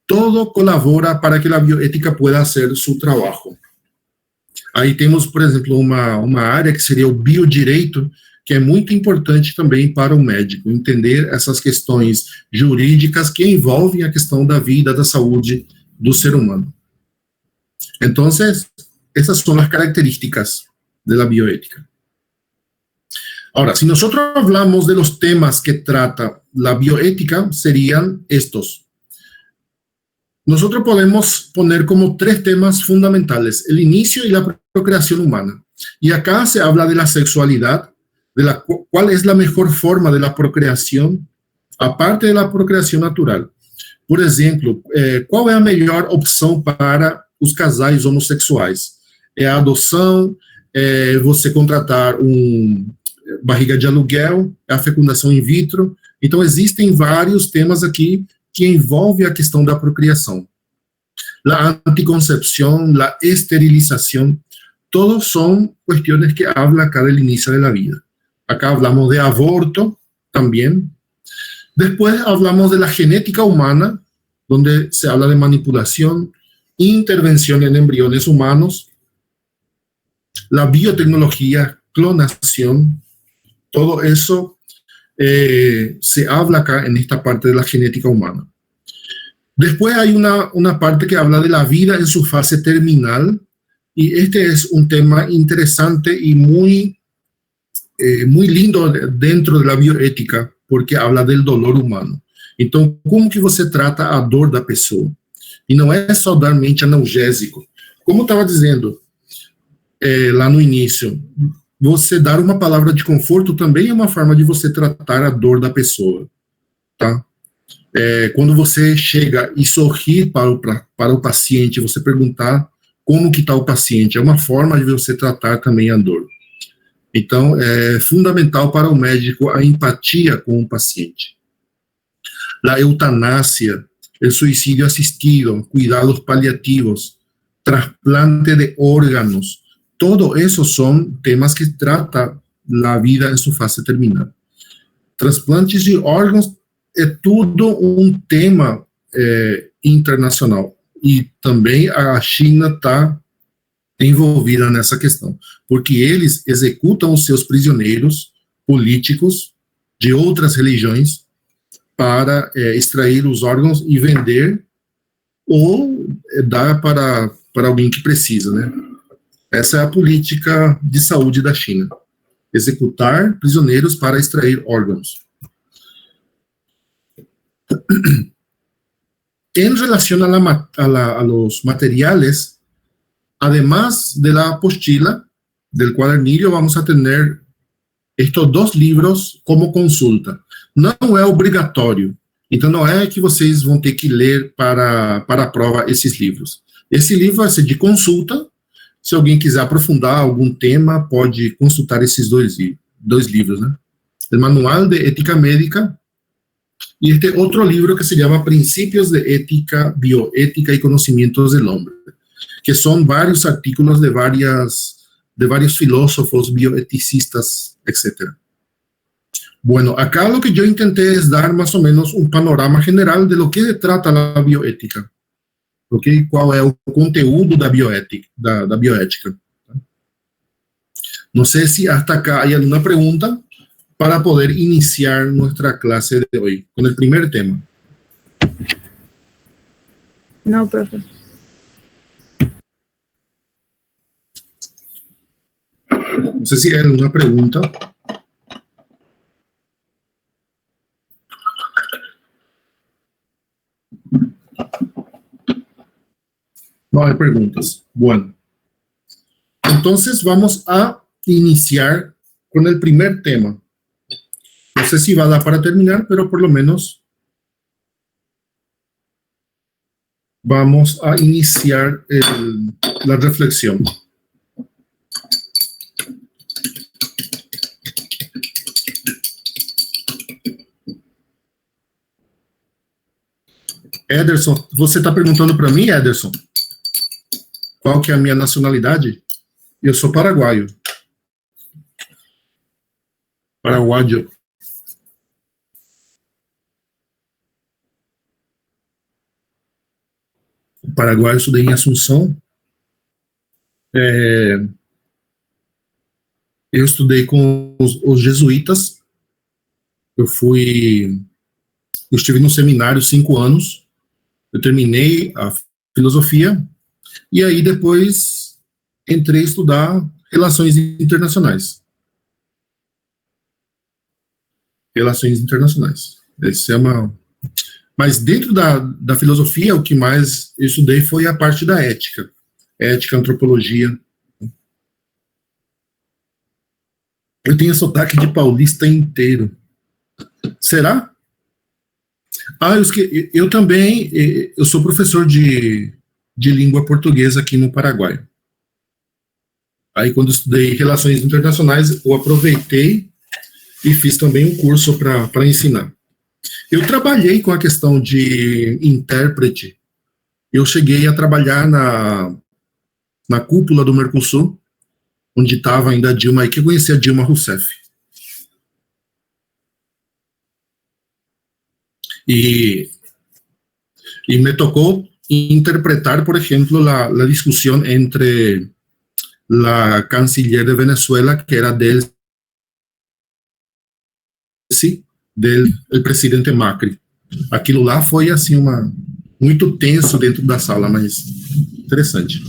todo colabora para que la bioética pueda hacer su trabajo. Aí temos, por exemplo, uma área que seria o biodireito, que é muito importante também para o médico, entender essas questões jurídicas que envolvem a questão da vida, da saúde do ser humano. Então, essas são as características da bioética. Ahora, si nosotros hablamos de los temas que trata la bioética, serían estos. Nosotros podemos poner como 3 temas fundamentales: el inicio y la procreación humana. Y acá se habla de la sexualidad, cuál es la mejor forma de la procreación, aparte de la procreación natural. Por exemplo, qual é a melhor opção para os casais homossexuais? É a adoção, é você contratar barriga de aluguel, é a fecundação in vitro. Então, existem vários temas aqui que envolvem a questão da procriação. A anticoncepção, a esterilização, todos são questões que habla acá del inicio de la vida. Acá hablamos de aborto también. Después hablamos de la genética humana, donde se habla de manipulación, intervención en embriones humanos, la biotecnología, clonación, todo eso se habla acá en esta parte de la genética humana. Después hay una parte que habla de la vida en su fase terminal, y este es un tema interesante y muy lindo dentro de la bioética, porque habla del dolor humano. Então, como que você trata a dor da pessoa? E não é só dar mente analgésico. Como eu estava dizendo lá no início, você dar uma palavra de conforto também é uma forma de você tratar a dor da pessoa, tá? Quando você chega e sorri para o paciente, você perguntar como que está o paciente, é uma forma de você tratar também a dor. Então, é fundamental para o médico a empatia com o paciente. La eutanasia, el suicidio asistido, cuidados paliativos, trasplante de órganos, todo eso son temas que trata la vida en su fase terminal. Transplantes de órgãos é tudo um tema internacional, e também a China está envolvida nessa questão, porque eles executam os seus prisioneiros políticos de outras religiões para extrair os órgãos e vender, ou dar para alguém que precisa, né? Essa é a política de saúde da China, executar prisioneiros para extrair órgãos. En relación a los materiales, además de la apostila, del cuadernillo, vamos a tener estos 2 livros como consulta. Não é obrigatório, então não é que vocês vão ter que ler para a prova esses livros. Esse livro vai ser de consulta. Se alguém quiser aprofundar algum tema, pode consultar esses dois livros, né? O Manual de Ética Médica y este otro libro que se llama Principios de Ética, Bioética y Conocimientos del Hombre, que son varios artículos de varios filósofos, bioeticistas, etc. Bueno, acá lo que yo intenté es dar más o menos un panorama general de lo que trata la bioética, okay? Qual é o conteúdo da bioética. No sé si hasta acá hay alguna pregunta para poder iniciar nuestra clase de hoy con el primer tema. No, profe. No sé si hay alguna pregunta. No hay preguntas. Bueno, entonces vamos a iniciar con el primer tema. No sé si va a dar para terminar, pero por lo menos vamos a iniciar la reflexión. Ederson, você está perguntando para mim, Ederson, qual que é a minha nacionalidade? Eu sou paraguaio. Paraguaio. Paraguai, eu estudei em Assunção. Eu estudei com os jesuítas. Eu estive no seminário 5 anos. Eu terminei a filosofia e aí depois entrei a estudar relações internacionais. Relações internacionais. Esse é Mas dentro da filosofia, o que mais eu estudei foi a parte da ética. Ética, antropologia. Eu tenho sotaque de paulista inteiro. Será? Eu também, eu sou professor de língua portuguesa aqui no Paraguai. Aí quando eu estudei Relações Internacionais, eu aproveitei e fiz também um curso para ensinar. Eu trabalhei com a questão de intérprete. Eu cheguei a trabalhar na cúpula do Mercosul, onde estava ainda a Dilma, aí que eu conheci a Dilma Rousseff. E Y me tocó interpretar, por ejemplo, la discusión entre la canciller de Venezuela, que era del presidente Macri. Aquilo lá foi assim muito tenso dentro da sala, mas interessante.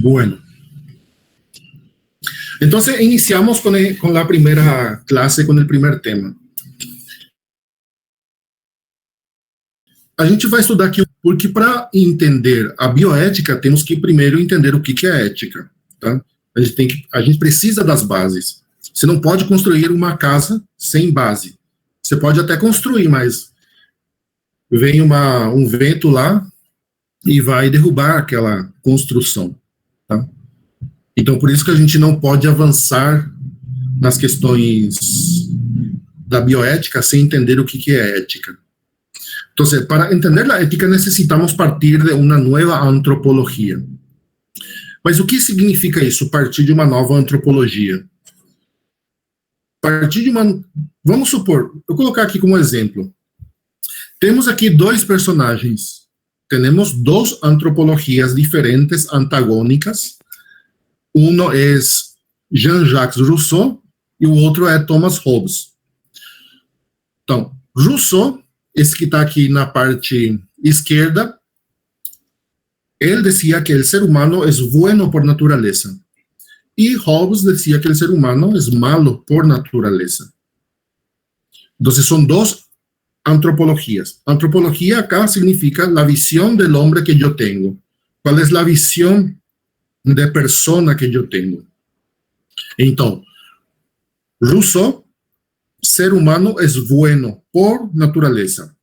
Bueno. Entonces iniciamos con la primera clase, con el primer tema. A gente vai estudar aqui, porque para entender a bioética, temos que primeiro entender o que é ética, tá? A gente precisa das bases. Você não pode construir uma casa sem base. Você pode até construir, mas vem um vento lá e vai derrubar aquela construção, tá? Então, por isso que a gente não pode avançar nas questões da bioética sem entender o que é ética. Então, para entender a ética, necessitamos partir de uma nova antropologia. Mas o que significa isso, partir de uma nova antropologia? Partir de vamos supor, eu vou colocar aqui como exemplo. Temos aqui dois personagens. Temos duas antropologias diferentes, antagônicas. Um é Jean-Jacques Rousseau e o outro é Thomas Hobbes. Então, Rousseau, esse que está aqui na parte esquerda, ele dizia que o ser humano é bueno por natureza. E Hobbes dizia que o ser humano é malo por natureza. Então, são duas antropologias. Antropologia acá significa a visão do homem que eu tenho. Qual é a visão de persona que eu tenho? Então, Rousseau, ser humano é bueno por natureza.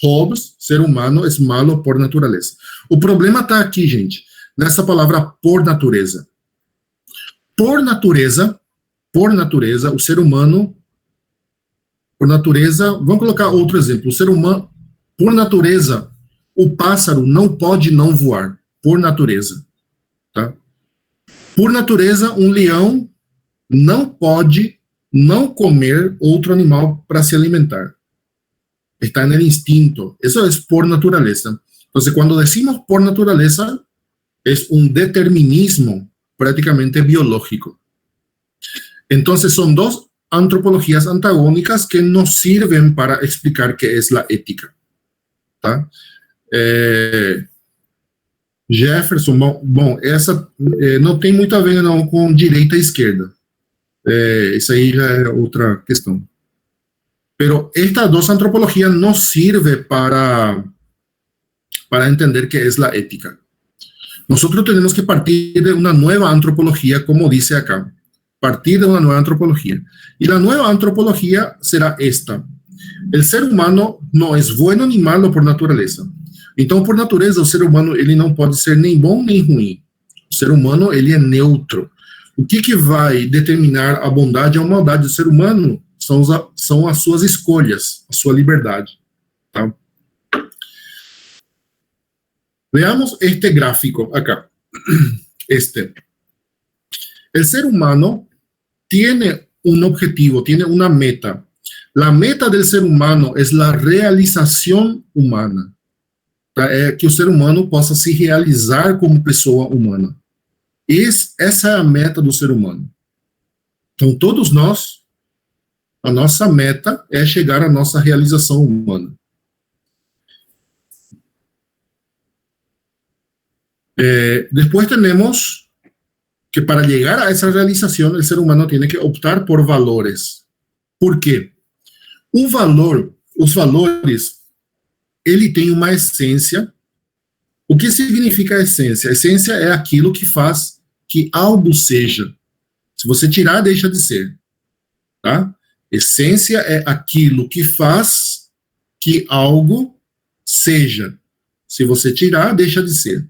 Hobbes, ser humano é malo por natureza. O problema está aqui, gente, nessa palavra por natureza. Por natureza, o ser humano, por natureza, vamos colocar outro exemplo. O ser humano, por natureza, o pássaro não pode não voar, por natureza. Tá? Por natureza, um leão não pode não comer outro animal para se alimentar. Está no instinto. Isso é por natureza. Então, quando decimos por natureza, é um determinismo prácticamente biológico. Então, são duas antropologias antagônicas que nos sirven para explicar qué es la ética. Tá? Jefferson, bom, essa não tem muito a ver não com direita e esquerda. Isso aí já é outra questão. Pero estas dos antropologias nos sirven para entender qué es la ética. Nosotros tenemos que partir de una nueva antropología, como dice acá. Partir de una nueva antropología. Y la nueva antropología será esta. El ser humano no es bueno ni malo por natureza. Então, por natureza, o ser humano ele não pode ser nem bom nem ruim. O ser humano ele é neutro. O que vai determinar a bondade ou a maldade do ser humano são as suas escolhas, a sua liberdade. Tá? Veamos este gráfico acá. El ser humano tiene un objetivo, tiene una meta. La meta del ser humano es la realización humana. Que o ser humano possa se realizar como pessoa humana. Essa é a meta do ser humano. Então, todos nós, a nossa meta é chegar à nossa realização humana. Después tenemos que para llegar a esa realización, el ser humano tiene que optar por valores. ¿Por qué? Os valores, ele tem uma essência. O que significa a essência? A essência é aquilo que faz que algo seja. Se você tirar, deixa de ser. Tá? Essência é aquilo que faz que algo seja. Se você tirar, deixa de ser.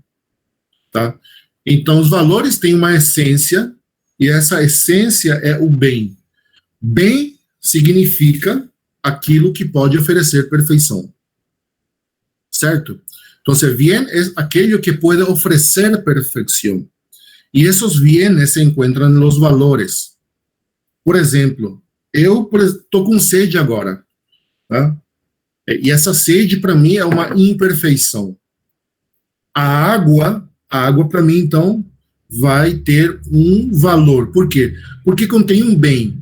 Tá? Então, os valores têm uma essência, e essa essência é o bem. Bem significa aquilo que pode oferecer perfeição. Certo? Então, bien é aquilo que pode oferecer perfeição. E esses bienes se encontram nos valores. Por exemplo, eu estou com sede agora, tá? E essa sede, para mim, é uma imperfeição. A água para mim, então, vai ter um valor. Por quê? Porque contém um bem.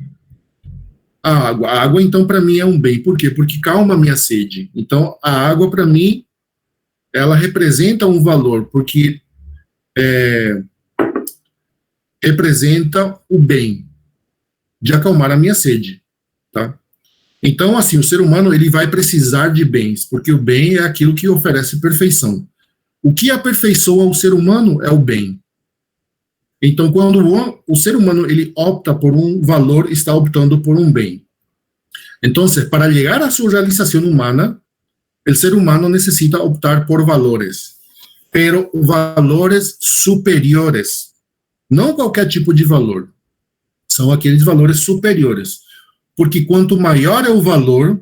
A água então, para mim, é um bem. Por quê? Porque calma a minha sede. Então, a água, para mim, ela representa um valor, porque representa o bem de acalmar a minha sede, tá? Então, assim, o ser humano, ele vai precisar de bens, porque o bem é aquilo que oferece perfeição. O que aperfeiçoa o ser humano é o bem. Então, quando o ser humano, ele opta por um valor, está optando por um bem. Então, para chegar a sua realização humana, o ser humano necessita optar por valores, pero valores superiores. Não qualquer tipo de valor. São aqueles valores superiores. Porque quanto maior é o valor,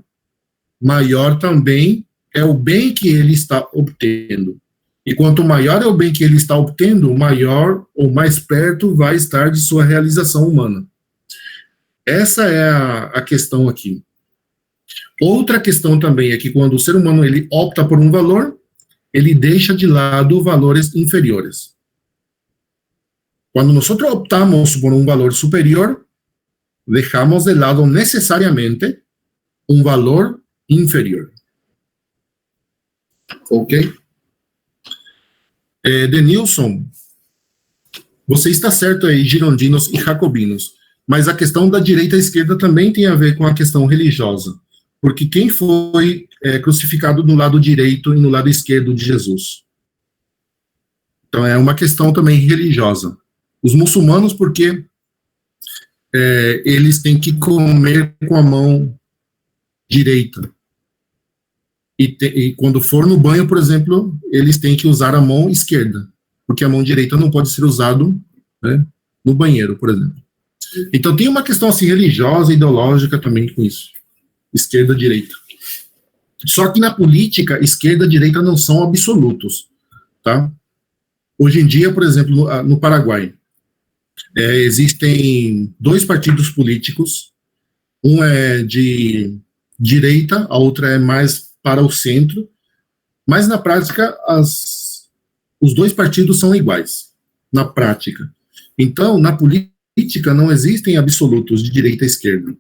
maior também é o bem que ele está obtendo. E quanto maior é o bem que ele está obtendo, maior ou mais perto vai estar de sua realização humana. Essa é a questão aqui. Outra questão também é que quando o ser humano ele opta por um valor, ele deixa de lado valores inferiores. Quando nós optamos por um valor superior, deixamos de lado necessariamente um valor inferior. Ok? Denilson, você está certo aí, girondinos e jacobinos, mas a questão da direita e esquerda também tem a ver com a questão religiosa, porque quem foi crucificado no lado direito e no lado esquerdo de Jesus? Então é uma questão também religiosa. Os muçulmanos, porque eles têm que comer com a mão direita. E quando for no banho, por exemplo, eles têm que usar a mão esquerda, porque a mão direita não pode ser usado, né, no banheiro, por exemplo. Então tem uma questão assim religiosa, ideológica também com isso, esquerda, direita. Só que na política, esquerda e direita não são absolutos, tá? Hoje em dia, por exemplo, no Paraguai, existem dois partidos políticos, um é de direita, a outra é mais para o centro, mas na prática os dois partidos são iguais, na prática. Então, na política não existem absolutos de direita e esquerda.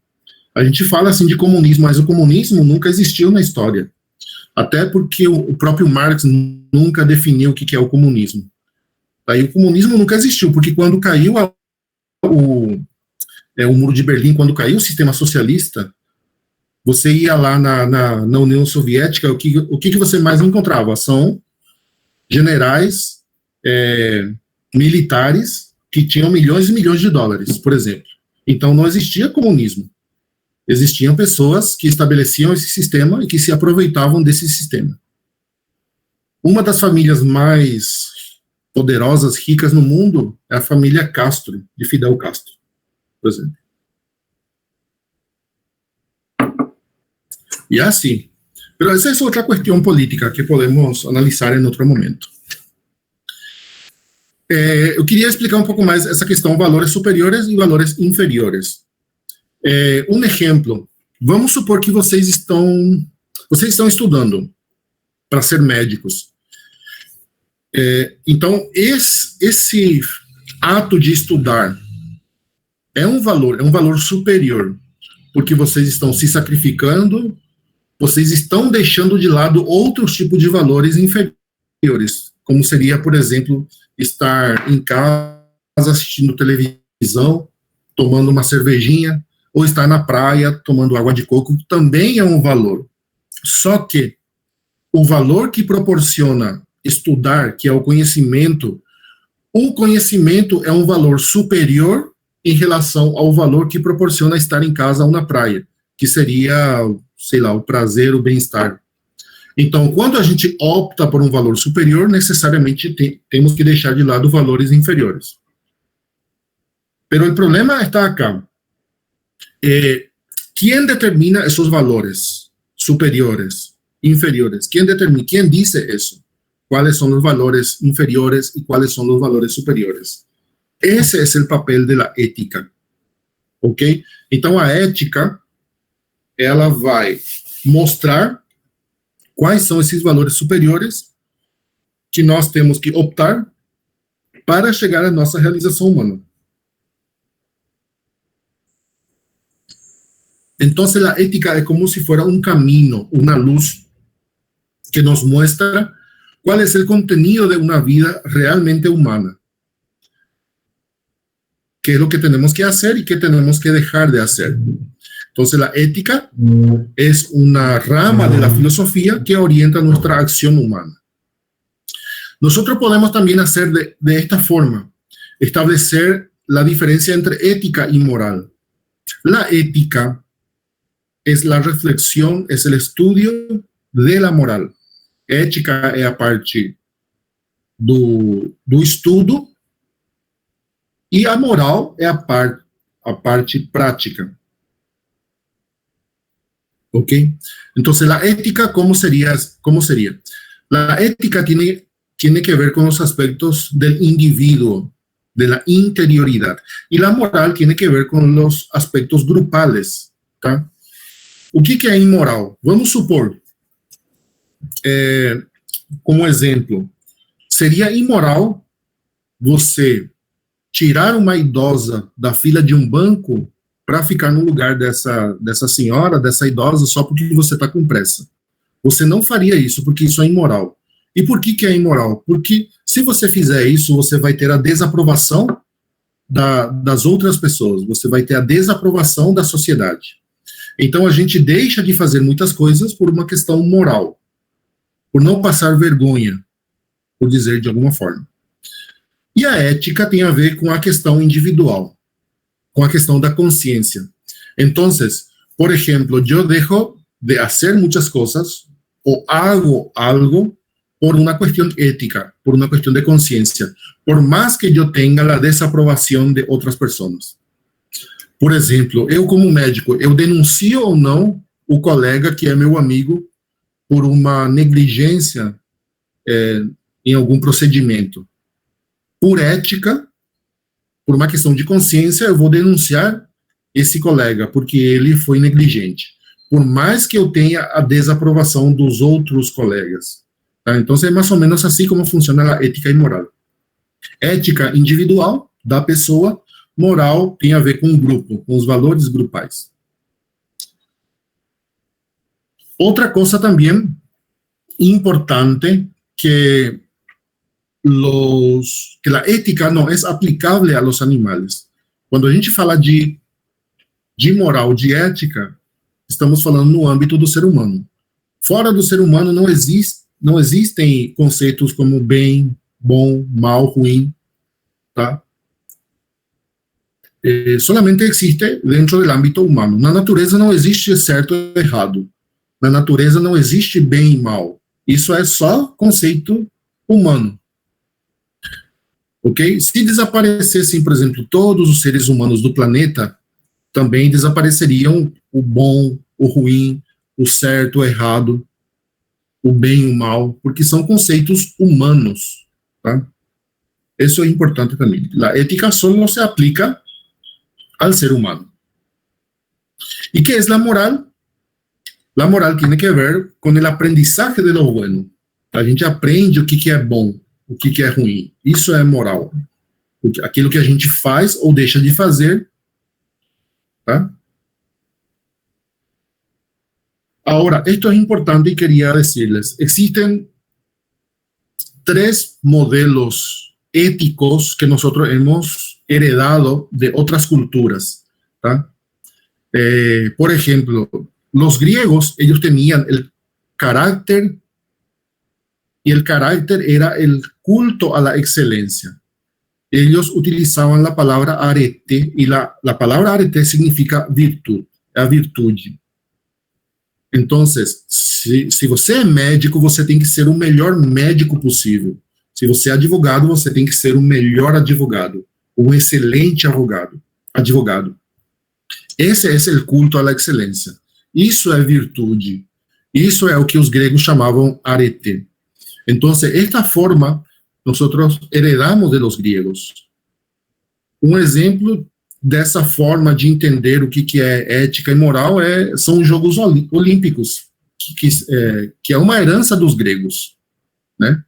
A gente fala assim de comunismo, mas o comunismo nunca existiu na história, até porque o próprio Marx nunca definiu o que é o comunismo. Aí o comunismo nunca existiu, porque quando caiu o Muro de Berlim, quando caiu o sistema socialista, você ia lá na União Soviética, o que você mais encontrava? São generais militares que tinham milhões e milhões de dólares, por exemplo. Então não existia comunismo. Existiam pessoas que estabeleciam esse sistema e que se aproveitavam desse sistema. Uma das famílias mais poderosas, ricas no mundo, é a família Castro, de Fidel Castro, por exemplo. E assim. Mas essa é outra questão política que podemos analisar em outro momento. Eu queria explicar um pouco mais essa questão valores superiores e valores inferiores. Um exemplo. Vamos supor que vocês estão estudando para ser médicos. Então, esse ato de estudar é um valor superior, porque vocês estão se sacrificando, vocês estão deixando de lado outros tipos de valores inferiores, como seria, por exemplo, estar em casa assistindo televisão, tomando uma cervejinha, ou estar na praia tomando água de coco, também é um valor. Só que o valor que proporciona estudar, que é o conhecimento é um valor superior em relação ao valor que proporciona estar em casa ou na praia, que seria, sei lá, o prazer, o bem-estar. Então, quando a gente opta por um valor superior, necessariamente temos que deixar de lado valores inferiores. Pero o problema está acá. ¿Quién determina esos valores superiores, inferiores? ¿Quién determina? ¿Quién dice eso? ¿Cuáles son los valores inferiores y cuáles son los valores superiores? Ese es el papel de la ética. ok? Então, a ética, ela vai mostrar quais são esses valores superiores que nós temos que optar para chegar à nossa realização humana. Então, a ética é como se fuera um caminho, uma luz que nos muestra qual é o contenido de uma vida realmente humana. ¿Qué es lo que tenemos que hacer y qué tenemos que dejar de hacer? Entonces, la ética es una rama de la filosofía que orienta nuestra acción humana. Nosotros podemos también hacer de esta forma, establecer la diferencia entre ética y moral. La ética es la reflexión, es el estudio de la moral. Ética é a parte do estudo e a moral é a parte prática. ¿Ok? Entonces, la ética, ¿cómo sería? La ética tiene que ver con los aspectos del individuo, de la interioridad. Y la moral tiene que ver con los aspectos grupales. Tá? O que é imoral? Vamos supor, como exemplo, seria imoral você tirar uma idosa da fila de um banco para ficar no lugar dessa senhora, dessa idosa, só porque você está com pressa. Você não faria isso, porque isso é imoral. E por que é imoral? Porque se você fizer isso, você vai ter a desaprovação das outras pessoas, você vai ter a desaprovação da sociedade. Então, a gente deixa de fazer muitas coisas por uma questão moral, por não passar vergonha, por dizer de alguma forma. E a ética tem a ver com a questão individual, com a questão da consciência. Então, por exemplo, eu deixo de fazer muitas coisas ou hago algo por uma questão ética, por uma questão de consciência, por mais que eu tenha a desaprovação de outras pessoas. Por exemplo, eu como médico, eu denuncio ou não o colega que é meu amigo por uma negligência em algum procedimento. Por ética, por uma questão de consciência, eu vou denunciar esse colega, porque ele foi negligente. Por mais que eu tenha a desaprovação dos outros colegas. Tá? Então, é mais ou menos assim como funciona a ética e moral. Ética individual da pessoa, moral tem a ver com o grupo, com os valores grupais. Outra coisa também importante que a ética não é aplicável a los animales. Quando a gente fala de moral, de ética, estamos falando no âmbito do ser humano. Fora do ser humano não existem conceitos como bem, bom, mal, ruim, tá? Solamente existe dentro do âmbito humano. Na natureza não existe certo e errado. Na natureza não existe bem e mal. Isso é só conceito humano. Ok? Se desaparecessem, por exemplo, todos os seres humanos do planeta, também desapareceriam o bom, o ruim, o certo, o errado, o bem e o mal, porque são conceitos humanos. Tá? Isso é importante também. A ética só não se aplica ao ser humano. E que é a moral? A moral tem que ver com o aprendizagem de lo bueno. A gente aprende o que é bom, o que é ruim. Isso é moral. Aquilo que a gente faz ou deixa de fazer. Tá? Agora, isto é importante e queria dizer-lhes. Existem 3 modelos éticos que nós hemos heredado de outras culturas. Tá? Por exemplo, los griegos, ellos tenían el carácter, y el carácter era el culto a la excelencia. Ellos utilizaban la palabra arete, y la palabra arete significa virtud, a virtude. Entonces, se você é médico, você tem que ser o melhor médico possível. Se você é advogado, você tem que ser o melhor advogado, um excelente advogado. Esse é o culto à excelência. Isso é virtude. Isso é o que os gregos chamavam arete. Então, esta forma, nós heredamos de los griegos. Um exemplo dessa forma de entender o que é ética e moral são os Jogos Olímpicos, que é uma herança dos gregos, né?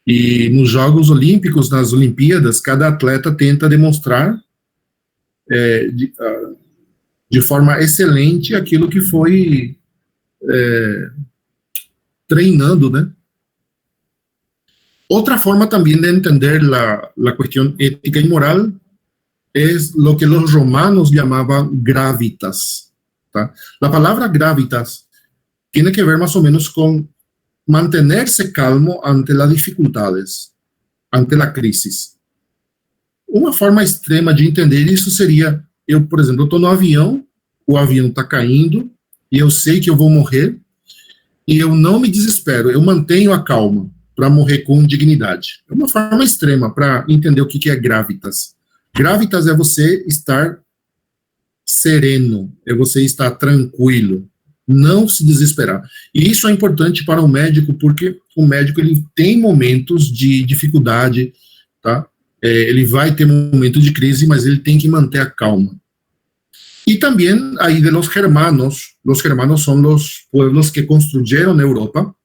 E nos Jogos Olímpicos, nas Olimpíadas, cada atleta tenta demonstrar de forma excelente aquilo que foi treinando, né? Otra forma también de entender la cuestión ética y moral es lo que los romanos llamaban gravitas, ¿tá? La palabra gravitas tiene que ver más o menos con mantenerse calmo ante las dificultades, ante la crisis. Uma forma extrema de entender isso seria, eu, por exemplo, estou no avião, o avião está caindo, e eu sei que eu vou morrer, e eu não me desespero, eu mantenho a calma para morrer com dignidade. É uma forma extrema para entender o que é gravitas. Gravitas é você estar sereno, é você estar tranquilo, não se desesperar. E isso é importante para o médico, porque o médico ele tem momentos de dificuldade, tá? Ele vai ter momentos de crise, mas ele tem que manter a calma. Y también ahí de los germanos son los pueblos que construyeron Europa,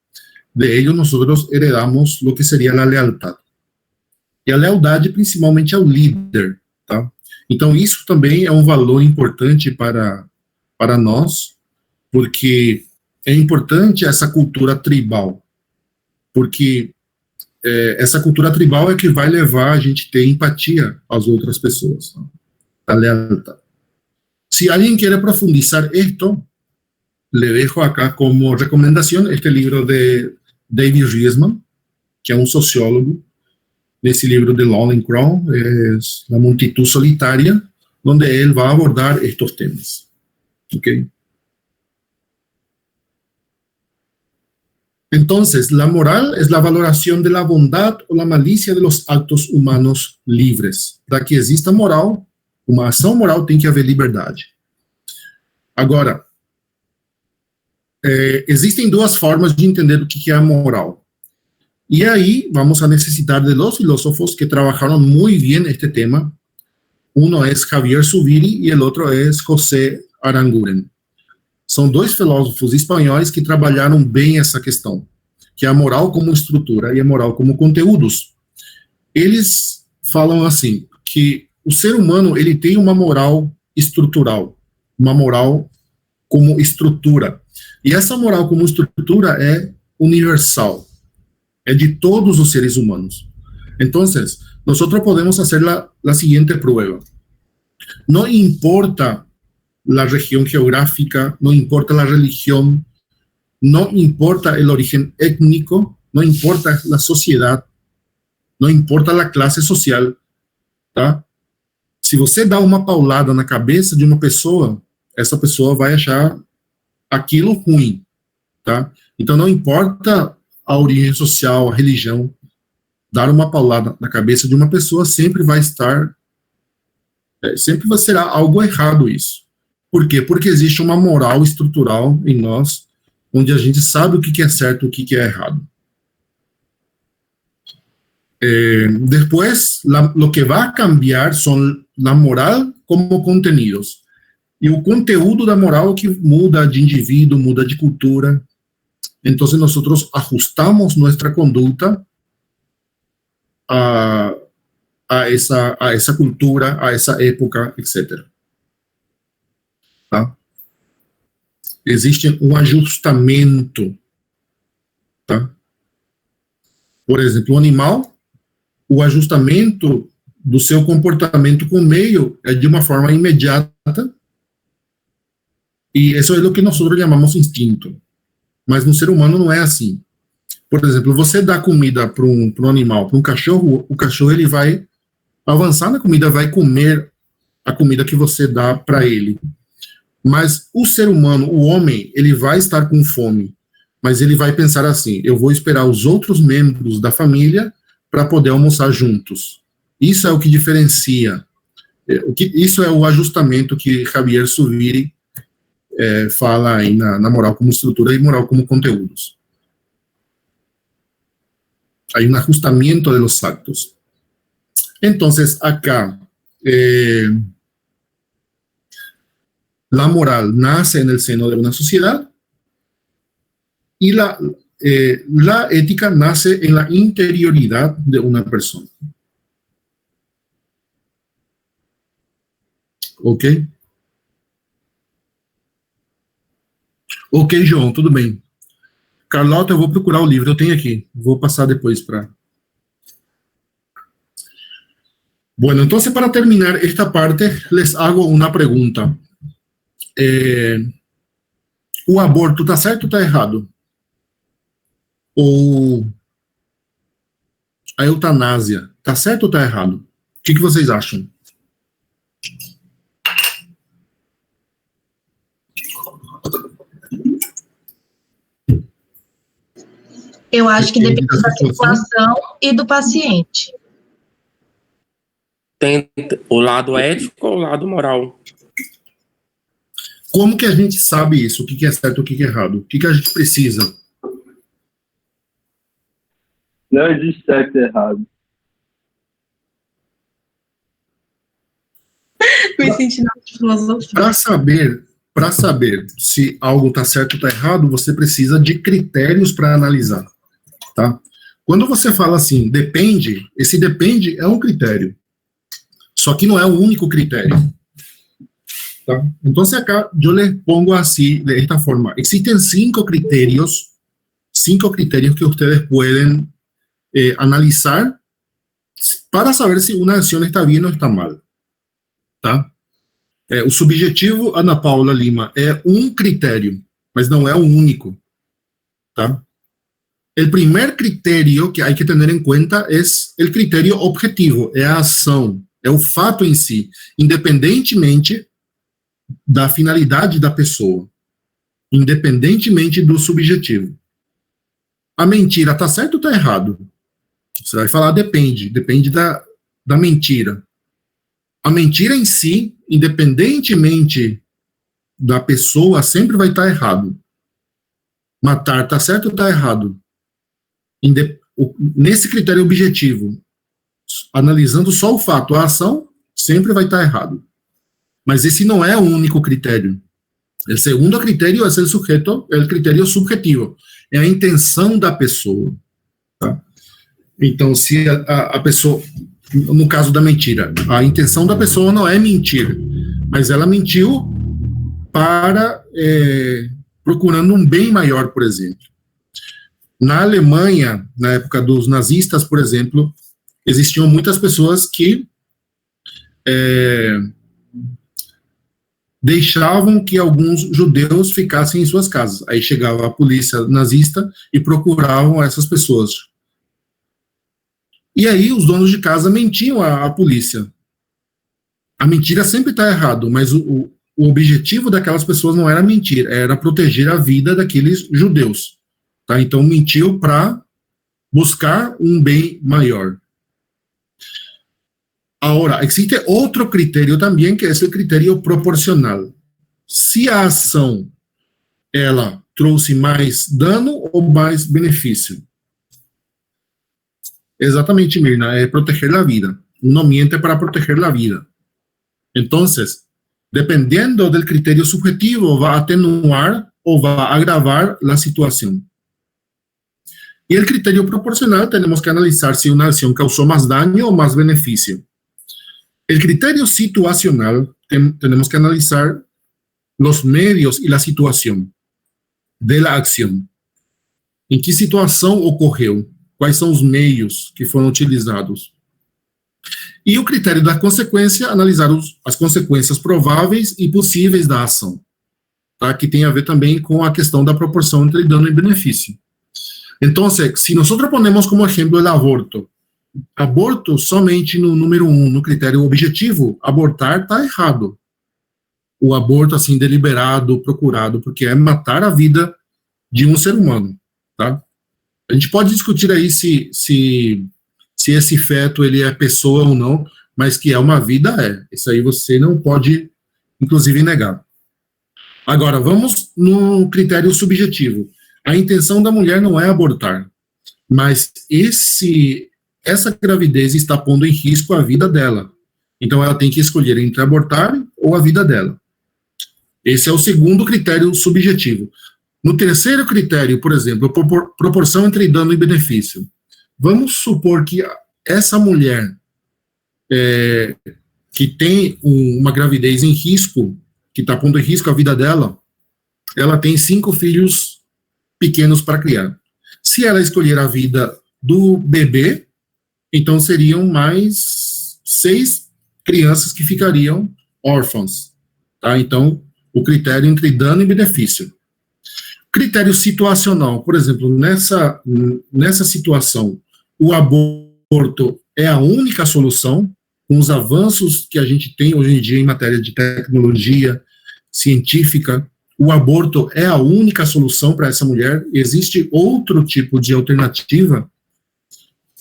de ellos nosotros heredamos lo que sería la lealtad. E a lealdade principalmente ao líder, tá? Então isso também é um valor importante para nós, porque é importante essa cultura tribal, porque essa cultura tribal é que vai levar a gente a ter empatia às outras pessoas, tá? A lealtad. Si alguien quiere profundizar esto, le dejo acá como recomendación este libro de David Riesman, que es un sociólogo. Ese libro de Lawrence Krauss es La multitud solitaria, donde él va a abordar estos temas. ¿Okay? Entonces, la moral es la valoración de la bondad o la malicia de los actos humanos livres. Para que exista moral, uma ação moral tem que haver liberdade. Agora, existem duas formas de entender o que é a moral. E aí vamos a necessitar de los filósofos que trabajaron muy bien este tema. Uno es Javier Zubiri y el otro es José Aranguren. São dois filósofos espanhóis que trabalharam bem essa questão, que é a moral como estrutura e a moral como conteúdos. Eles falam assim, que o ser humano ele tem uma moral estrutural, uma moral como estrutura. E essa moral como estrutura é universal, é de todos os seres humanos. Então, nós podemos fazer a seguinte prueba. Não importa a região geográfica, não importa a religião, não importa o origen étnico, não importa a sociedade, não importa a classe social, tá? Se você dá uma paulada na cabeça de uma pessoa, essa pessoa vai achar aquilo ruim, tá? Então não importa a origem social, a religião, dar uma paulada na cabeça de uma pessoa sempre vai estar, sempre será algo errado isso. Por quê? Porque existe uma moral estrutural em nós, onde a gente sabe o que é certo e o que é errado. Después, lo que va a cambiar son la moral como contenidos. E o conteúdo da moral que muda de indivíduo, muda de cultura. Então, nós ajustamos nossa conduta a essa cultura, a essa época, etc. Tá? Existe um ajustamento. Tá? Por exemplo, o animal, o ajustamento do seu comportamento com o meio é de uma forma imediata, e isso é o que nós chamamos instinto. Mas no ser humano não é assim. Por exemplo, você dá comida para um animal, para um cachorro, o cachorro ele vai avançar na comida, vai comer a comida que você dá para ele. Mas o ser humano, o homem, ele vai estar com fome, mas ele vai pensar assim, eu vou esperar os outros membros da família para poder almoçar juntos. Isso é o que diferencia. Isso é o ajustamento que Javier Zubiri fala aí na moral como estrutura e moral como conteúdos. Hay un ajustamiento de los actos. Entonces, acá, la moral nace en el seno de una sociedad y la ética nace en la interioridad de una persona. Ok? Ok, João, tudo bem. Carlota, eu vou procurar o livro, eu tenho aqui. Vou passar depois para... Bueno, entonces para terminar esta parte, les hago una pregunta. O aborto está certo ou está errado? Ou a eutanásia, está certo ou está errado? O que vocês acham? Eu acho que Depende depende da da situação e do paciente. Tem o lado ético ou o lado moral? Como que a gente sabe isso? O que é certo e o que é errado? O que a gente precisa? Não existe certo e errado. Me sentindo de filosofia. Para saber se algo está certo ou está errado, você precisa de critérios para analisar, tá? Quando você fala assim, depende, esse depende é um critério. Só que não é o único critério. ¿Tá? Entonces acá yo les pongo así, de esta forma. Existen 5 criterios que ustedes pueden analizar para saber si una acción está bien o está mal. Tá? O subjetivo, Ana Paula Lima, é um critério, mas não é o único. Tá? El primer criterio que hay que tener en cuenta es el criterio objetivo, é a ação, é o fato em si, independentemente da finalidade da pessoa, independentemente do subjetivo. A mentira está certo ou está errado? Você vai falar depende da mentira. A mentira em si, independentemente da pessoa, sempre vai estar errado. Matar está certo ou está errado? Nesse critério objetivo, analisando só o fato, a ação sempre vai estar errado. Mas esse não é o único critério. O segundo critério é o critério subjetivo, é a intenção da pessoa. Tá? Então, se a pessoa, no caso da mentira, a intenção da pessoa não é mentir, mas ela mentiu para procurando um bem maior, por exemplo. Na Alemanha, na época dos nazistas, por exemplo, existiam muitas pessoas que deixavam que alguns judeus ficassem em suas casas. Aí chegava a polícia nazista e procuravam essas pessoas. E aí os donos de casa mentiam à polícia. A mentira sempre está errado, mas o objetivo daquelas pessoas não era mentir, era proteger a vida daqueles judeus. Tá? Então mentiu para buscar um bem maior. Agora, existe outro critério também, que é o critério proporcional. Se a ação, ela trouxe mais dano ou mais benefício? Exatamente, Mirna, é proteger a vida. Não miente para proteger a vida. Então, dependendo do critério subjetivo, vai atenuar ou vai agravar a situação. E o critério proporcional, temos que analisar se uma ação causou mais dano ou mais benefício. El criterio situacional, tenemos que analizar los medios y la situación de la acción. ¿En qué situación ocurrió? ¿Cuáles son los medios que fueron utilizados? E o critério da consequência, analisar as consequências prováveis e possíveis da ação, tá? Que tem a ver também com a questão da proporção entre dano e benefício. Então, se nós ponemos como exemplo o aborto somente no número 1, no critério objetivo, abortar está errado. O aborto, assim, deliberado, procurado, porque é matar a vida de um ser humano, tá? A gente pode discutir aí se esse feto, ele é pessoa ou não, mas que é uma vida, é. Isso aí você não pode, inclusive, negar. Agora, vamos no critério subjetivo. A intenção da mulher não é abortar, mas essa gravidez está pondo em risco a vida dela. Então, ela tem que escolher entre abortar ou a vida dela. Esse é o segundo critério subjetivo. No terceiro critério, por exemplo, proporção entre dano e benefício. Vamos supor que essa mulher que tem uma gravidez em risco, que está pondo em risco a vida dela, ela tem 5 filhos pequenos para criar. Se ela escolher a vida do bebê, então seriam mais 6 crianças que ficariam órfãs. Tá? Então, o critério entre dano e benefício. Critério situacional, por exemplo, nessa situação, o aborto é a única solução, com os avanços que a gente tem hoje em dia em matéria de tecnologia científica, o aborto é a única solução para essa mulher, existe outro tipo de alternativa?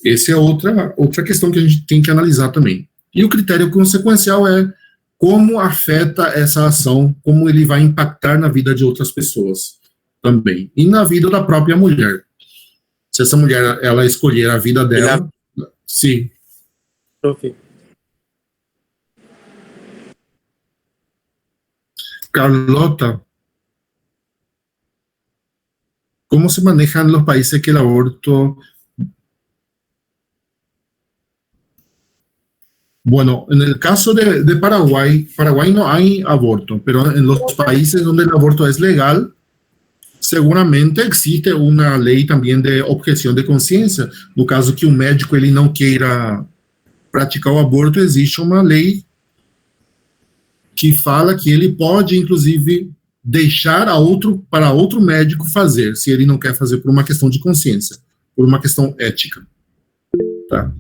Essa é outra questão que a gente tem que analisar também. E o critério consequencial é como afeta essa ação, como ele vai impactar na vida de outras pessoas também, e na vida da própria mulher. Se essa mulher, ela escolher a vida dela, sim. Profe. Carlota, ¿cómo se maneja en los países que el aborto? Bueno, en el caso de Paraguay no hay aborto, pero en los países donde el aborto es legal, seguramente existe uma lei também de objeção de consciência. No caso que o médico ele não queira praticar o aborto, existe uma lei que fala que ele pode, inclusive, deixar para outro médico fazer, se ele não quer fazer por uma questão de consciência, por uma questão ética. Tá?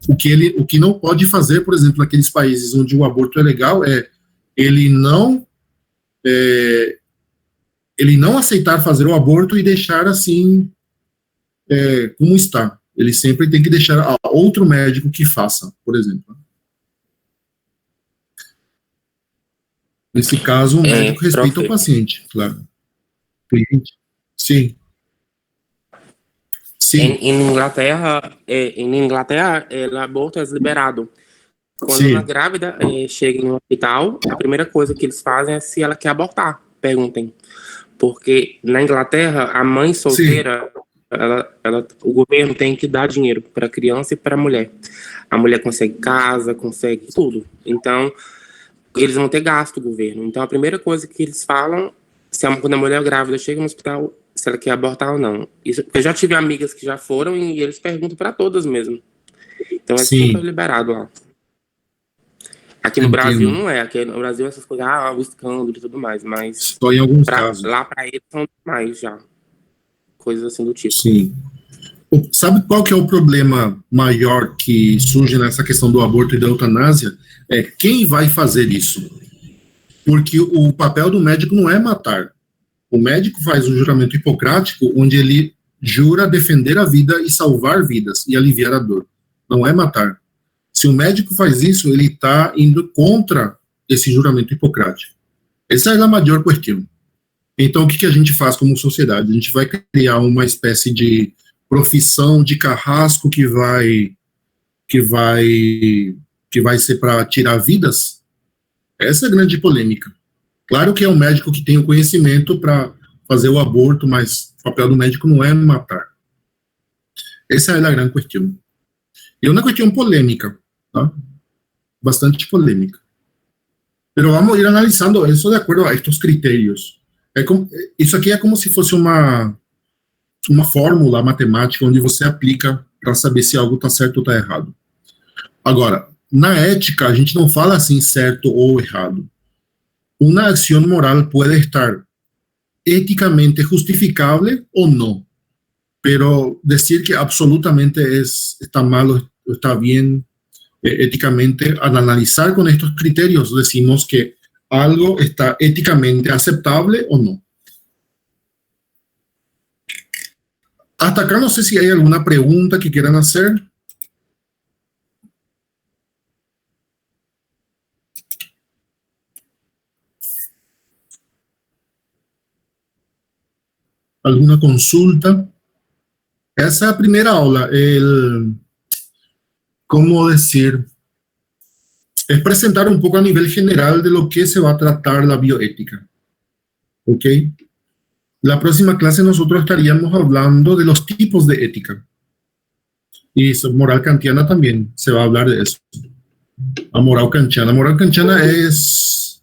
O que não pode fazer, por exemplo, naqueles países onde o aborto é legal, é ele não aceitar fazer o aborto e deixar assim como está. Ele sempre tem que deixar a outro médico que faça, por exemplo. Nesse caso, o médico respeita o paciente, claro. Cliente. Sim. Sim. Em Inglaterra, o aborto é liberado. Quando Sim. uma grávida chega em um hospital, a primeira coisa que eles fazem é se ela quer abortar. Perguntem. Porque na Inglaterra, a mãe solteira, o governo tem que dar dinheiro para a criança e para a mulher. A mulher consegue casa, consegue tudo. Então, eles vão ter gasto, o governo. Então, a primeira coisa que eles falam, quando a mulher grávida chega no hospital, se ela quer abortar ou não. Isso, eu já tive amigas que já foram e eles perguntam para todas mesmo. Então, é super liberado lá. Aqui no Brasil não é. Aqui no Brasil essas coisas, o escândalo e tudo mais, mas só em alguns casos. Lá para eles são mais já. Coisas assim do tipo. Sim. Sabe qual que é o problema maior que surge nessa questão do aborto e da eutanásia? É quem vai fazer isso. Porque o papel do médico não é matar. O médico faz um juramento hipocrático onde ele jura defender a vida e salvar vidas e aliviar a dor. Não é matar. Se o médico faz isso, ele está indo contra esse juramento hipocrático. Essa é a maior questão. Então, o que a gente faz como sociedade? A gente vai criar uma espécie de profissão de carrasco que vai ser para tirar vidas? Essa é a grande polêmica. Claro que é um médico que tem o conhecimento para fazer o aborto, mas o papel do médico não é matar. Essa é a grande questão. E uma questão polêmica, tá? Bastante polêmica. Pero vamos ir analisando isso de acordo a estes critérios. Isso aqui é como se fosse uma fórmula matemática onde você aplica para saber se algo está certo ou está errado. Agora, na ética, a gente não fala assim certo ou errado. Uma ação moral pode estar éticamente justificável ou não, pero dizer que absolutamente está mal ou está bem éticamente, al analizar con estos criterios, decimos que algo está éticamente aceptable o no. Hasta acá no sé si hay alguna pregunta que quieran hacer. ¿Alguna consulta? Esa es la primera aula. ¿Cómo decir? Es presentar un poco a nivel general de lo que se va a tratar la bioética. ¿ok? La próxima clase nosotros estaríamos hablando de los tipos de ética. Y moral kantiana también se va a hablar de eso. La moral kantiana. La moral kantiana es,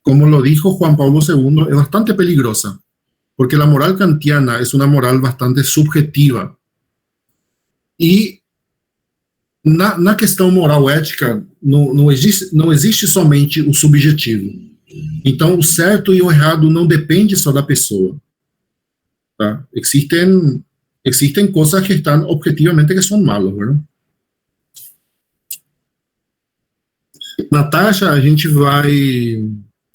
como lo dijo Juan Pablo II, es bastante peligrosa. Porque la moral kantiana es una moral bastante subjetiva. E na questão moral ética, não existe somente o subjetivo. Então, o certo e o errado não depende só da pessoa. Tá? Existem coisas que estão objetivamente que são malas, verdade? Natasha, a gente vai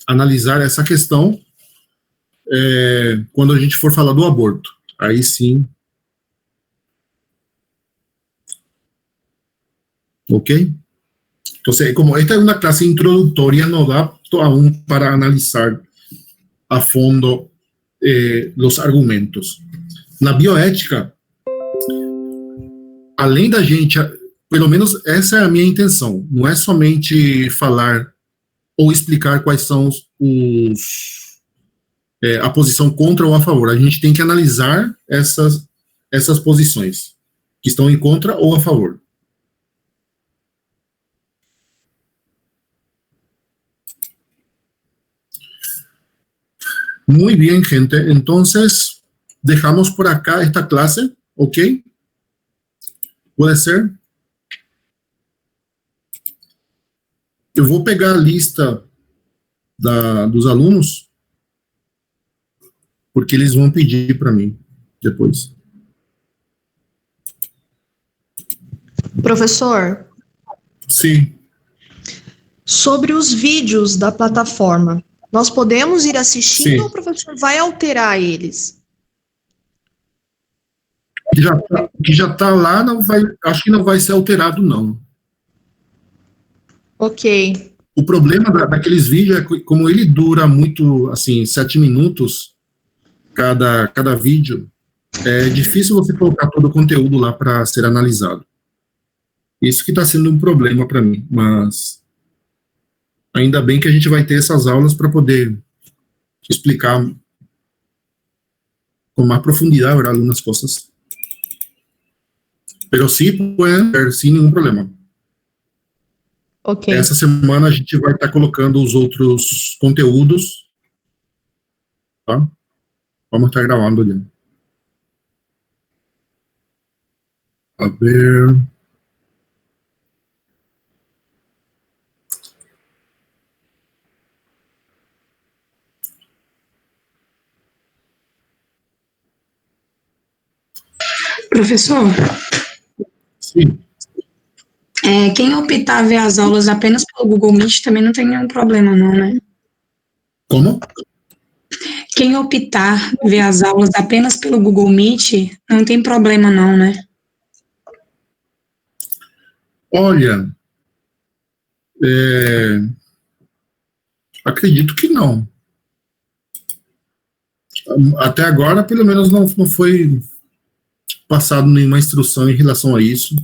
analisar essa questão quando a gente for falar do aborto. Aí sim. Ok? Entonces, como esta es una clase introductoria, no da aún para analizar a fondo los argumentos. Na bioética, além da gente, pelo menos essa é a minha intenção, não é somente falar ou explicar quais são a posição contra ou a favor. A gente tem que analisar essas posições que estão em contra ou a favor. Muy bien, gente. Entonces, dejamos por acá esta clase, ¿ok? ¿Puede ser? Eu vou pegar a lista dos alunos, porque eles vão pedir para mim depois. Professor? Sim. Sobre os vídeos da plataforma, nós podemos ir assistindo Sim. ou o professor vai alterar eles? Que já tá lá, não vai, acho que não vai ser alterado, não. Ok. O problema daqueles vídeos é que, como ele dura muito, assim, 7 minutos, cada vídeo, é difícil você colocar todo o conteúdo lá para ser analisado. Isso que está sendo um problema para mim, mas ainda bem que a gente vai ter essas aulas para poder explicar com mais profundidade, ¿verdad?, algumas coisas. Pero sí pueden ver sin nenhum problema. Ok. Essa semana a gente vai estar colocando os outros conteúdos, tá? Vamos estar gravando ali. A ver. Professor, Sim. quem optar ver as aulas apenas pelo Google Meet também não tem nenhum problema não, né? Como? Quem optar ver as aulas apenas pelo Google Meet não tem problema não, né? Olha, acredito que não. Até agora, pelo menos, não foi passado nenhuma instrução em relação a isso,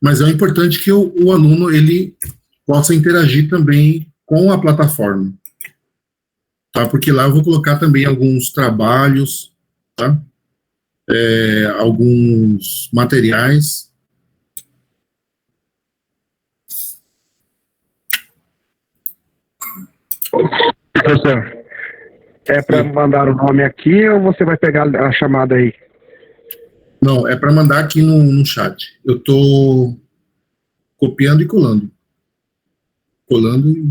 mas é importante que o aluno ele possa interagir também com a plataforma, tá? Porque lá eu vou colocar também alguns trabalhos, tá? Alguns materiais. Professor, é para mandar o nome aqui ou você vai pegar a chamada aí? Não, é para mandar aqui no chat. Eu estou copiando e colando. Colando e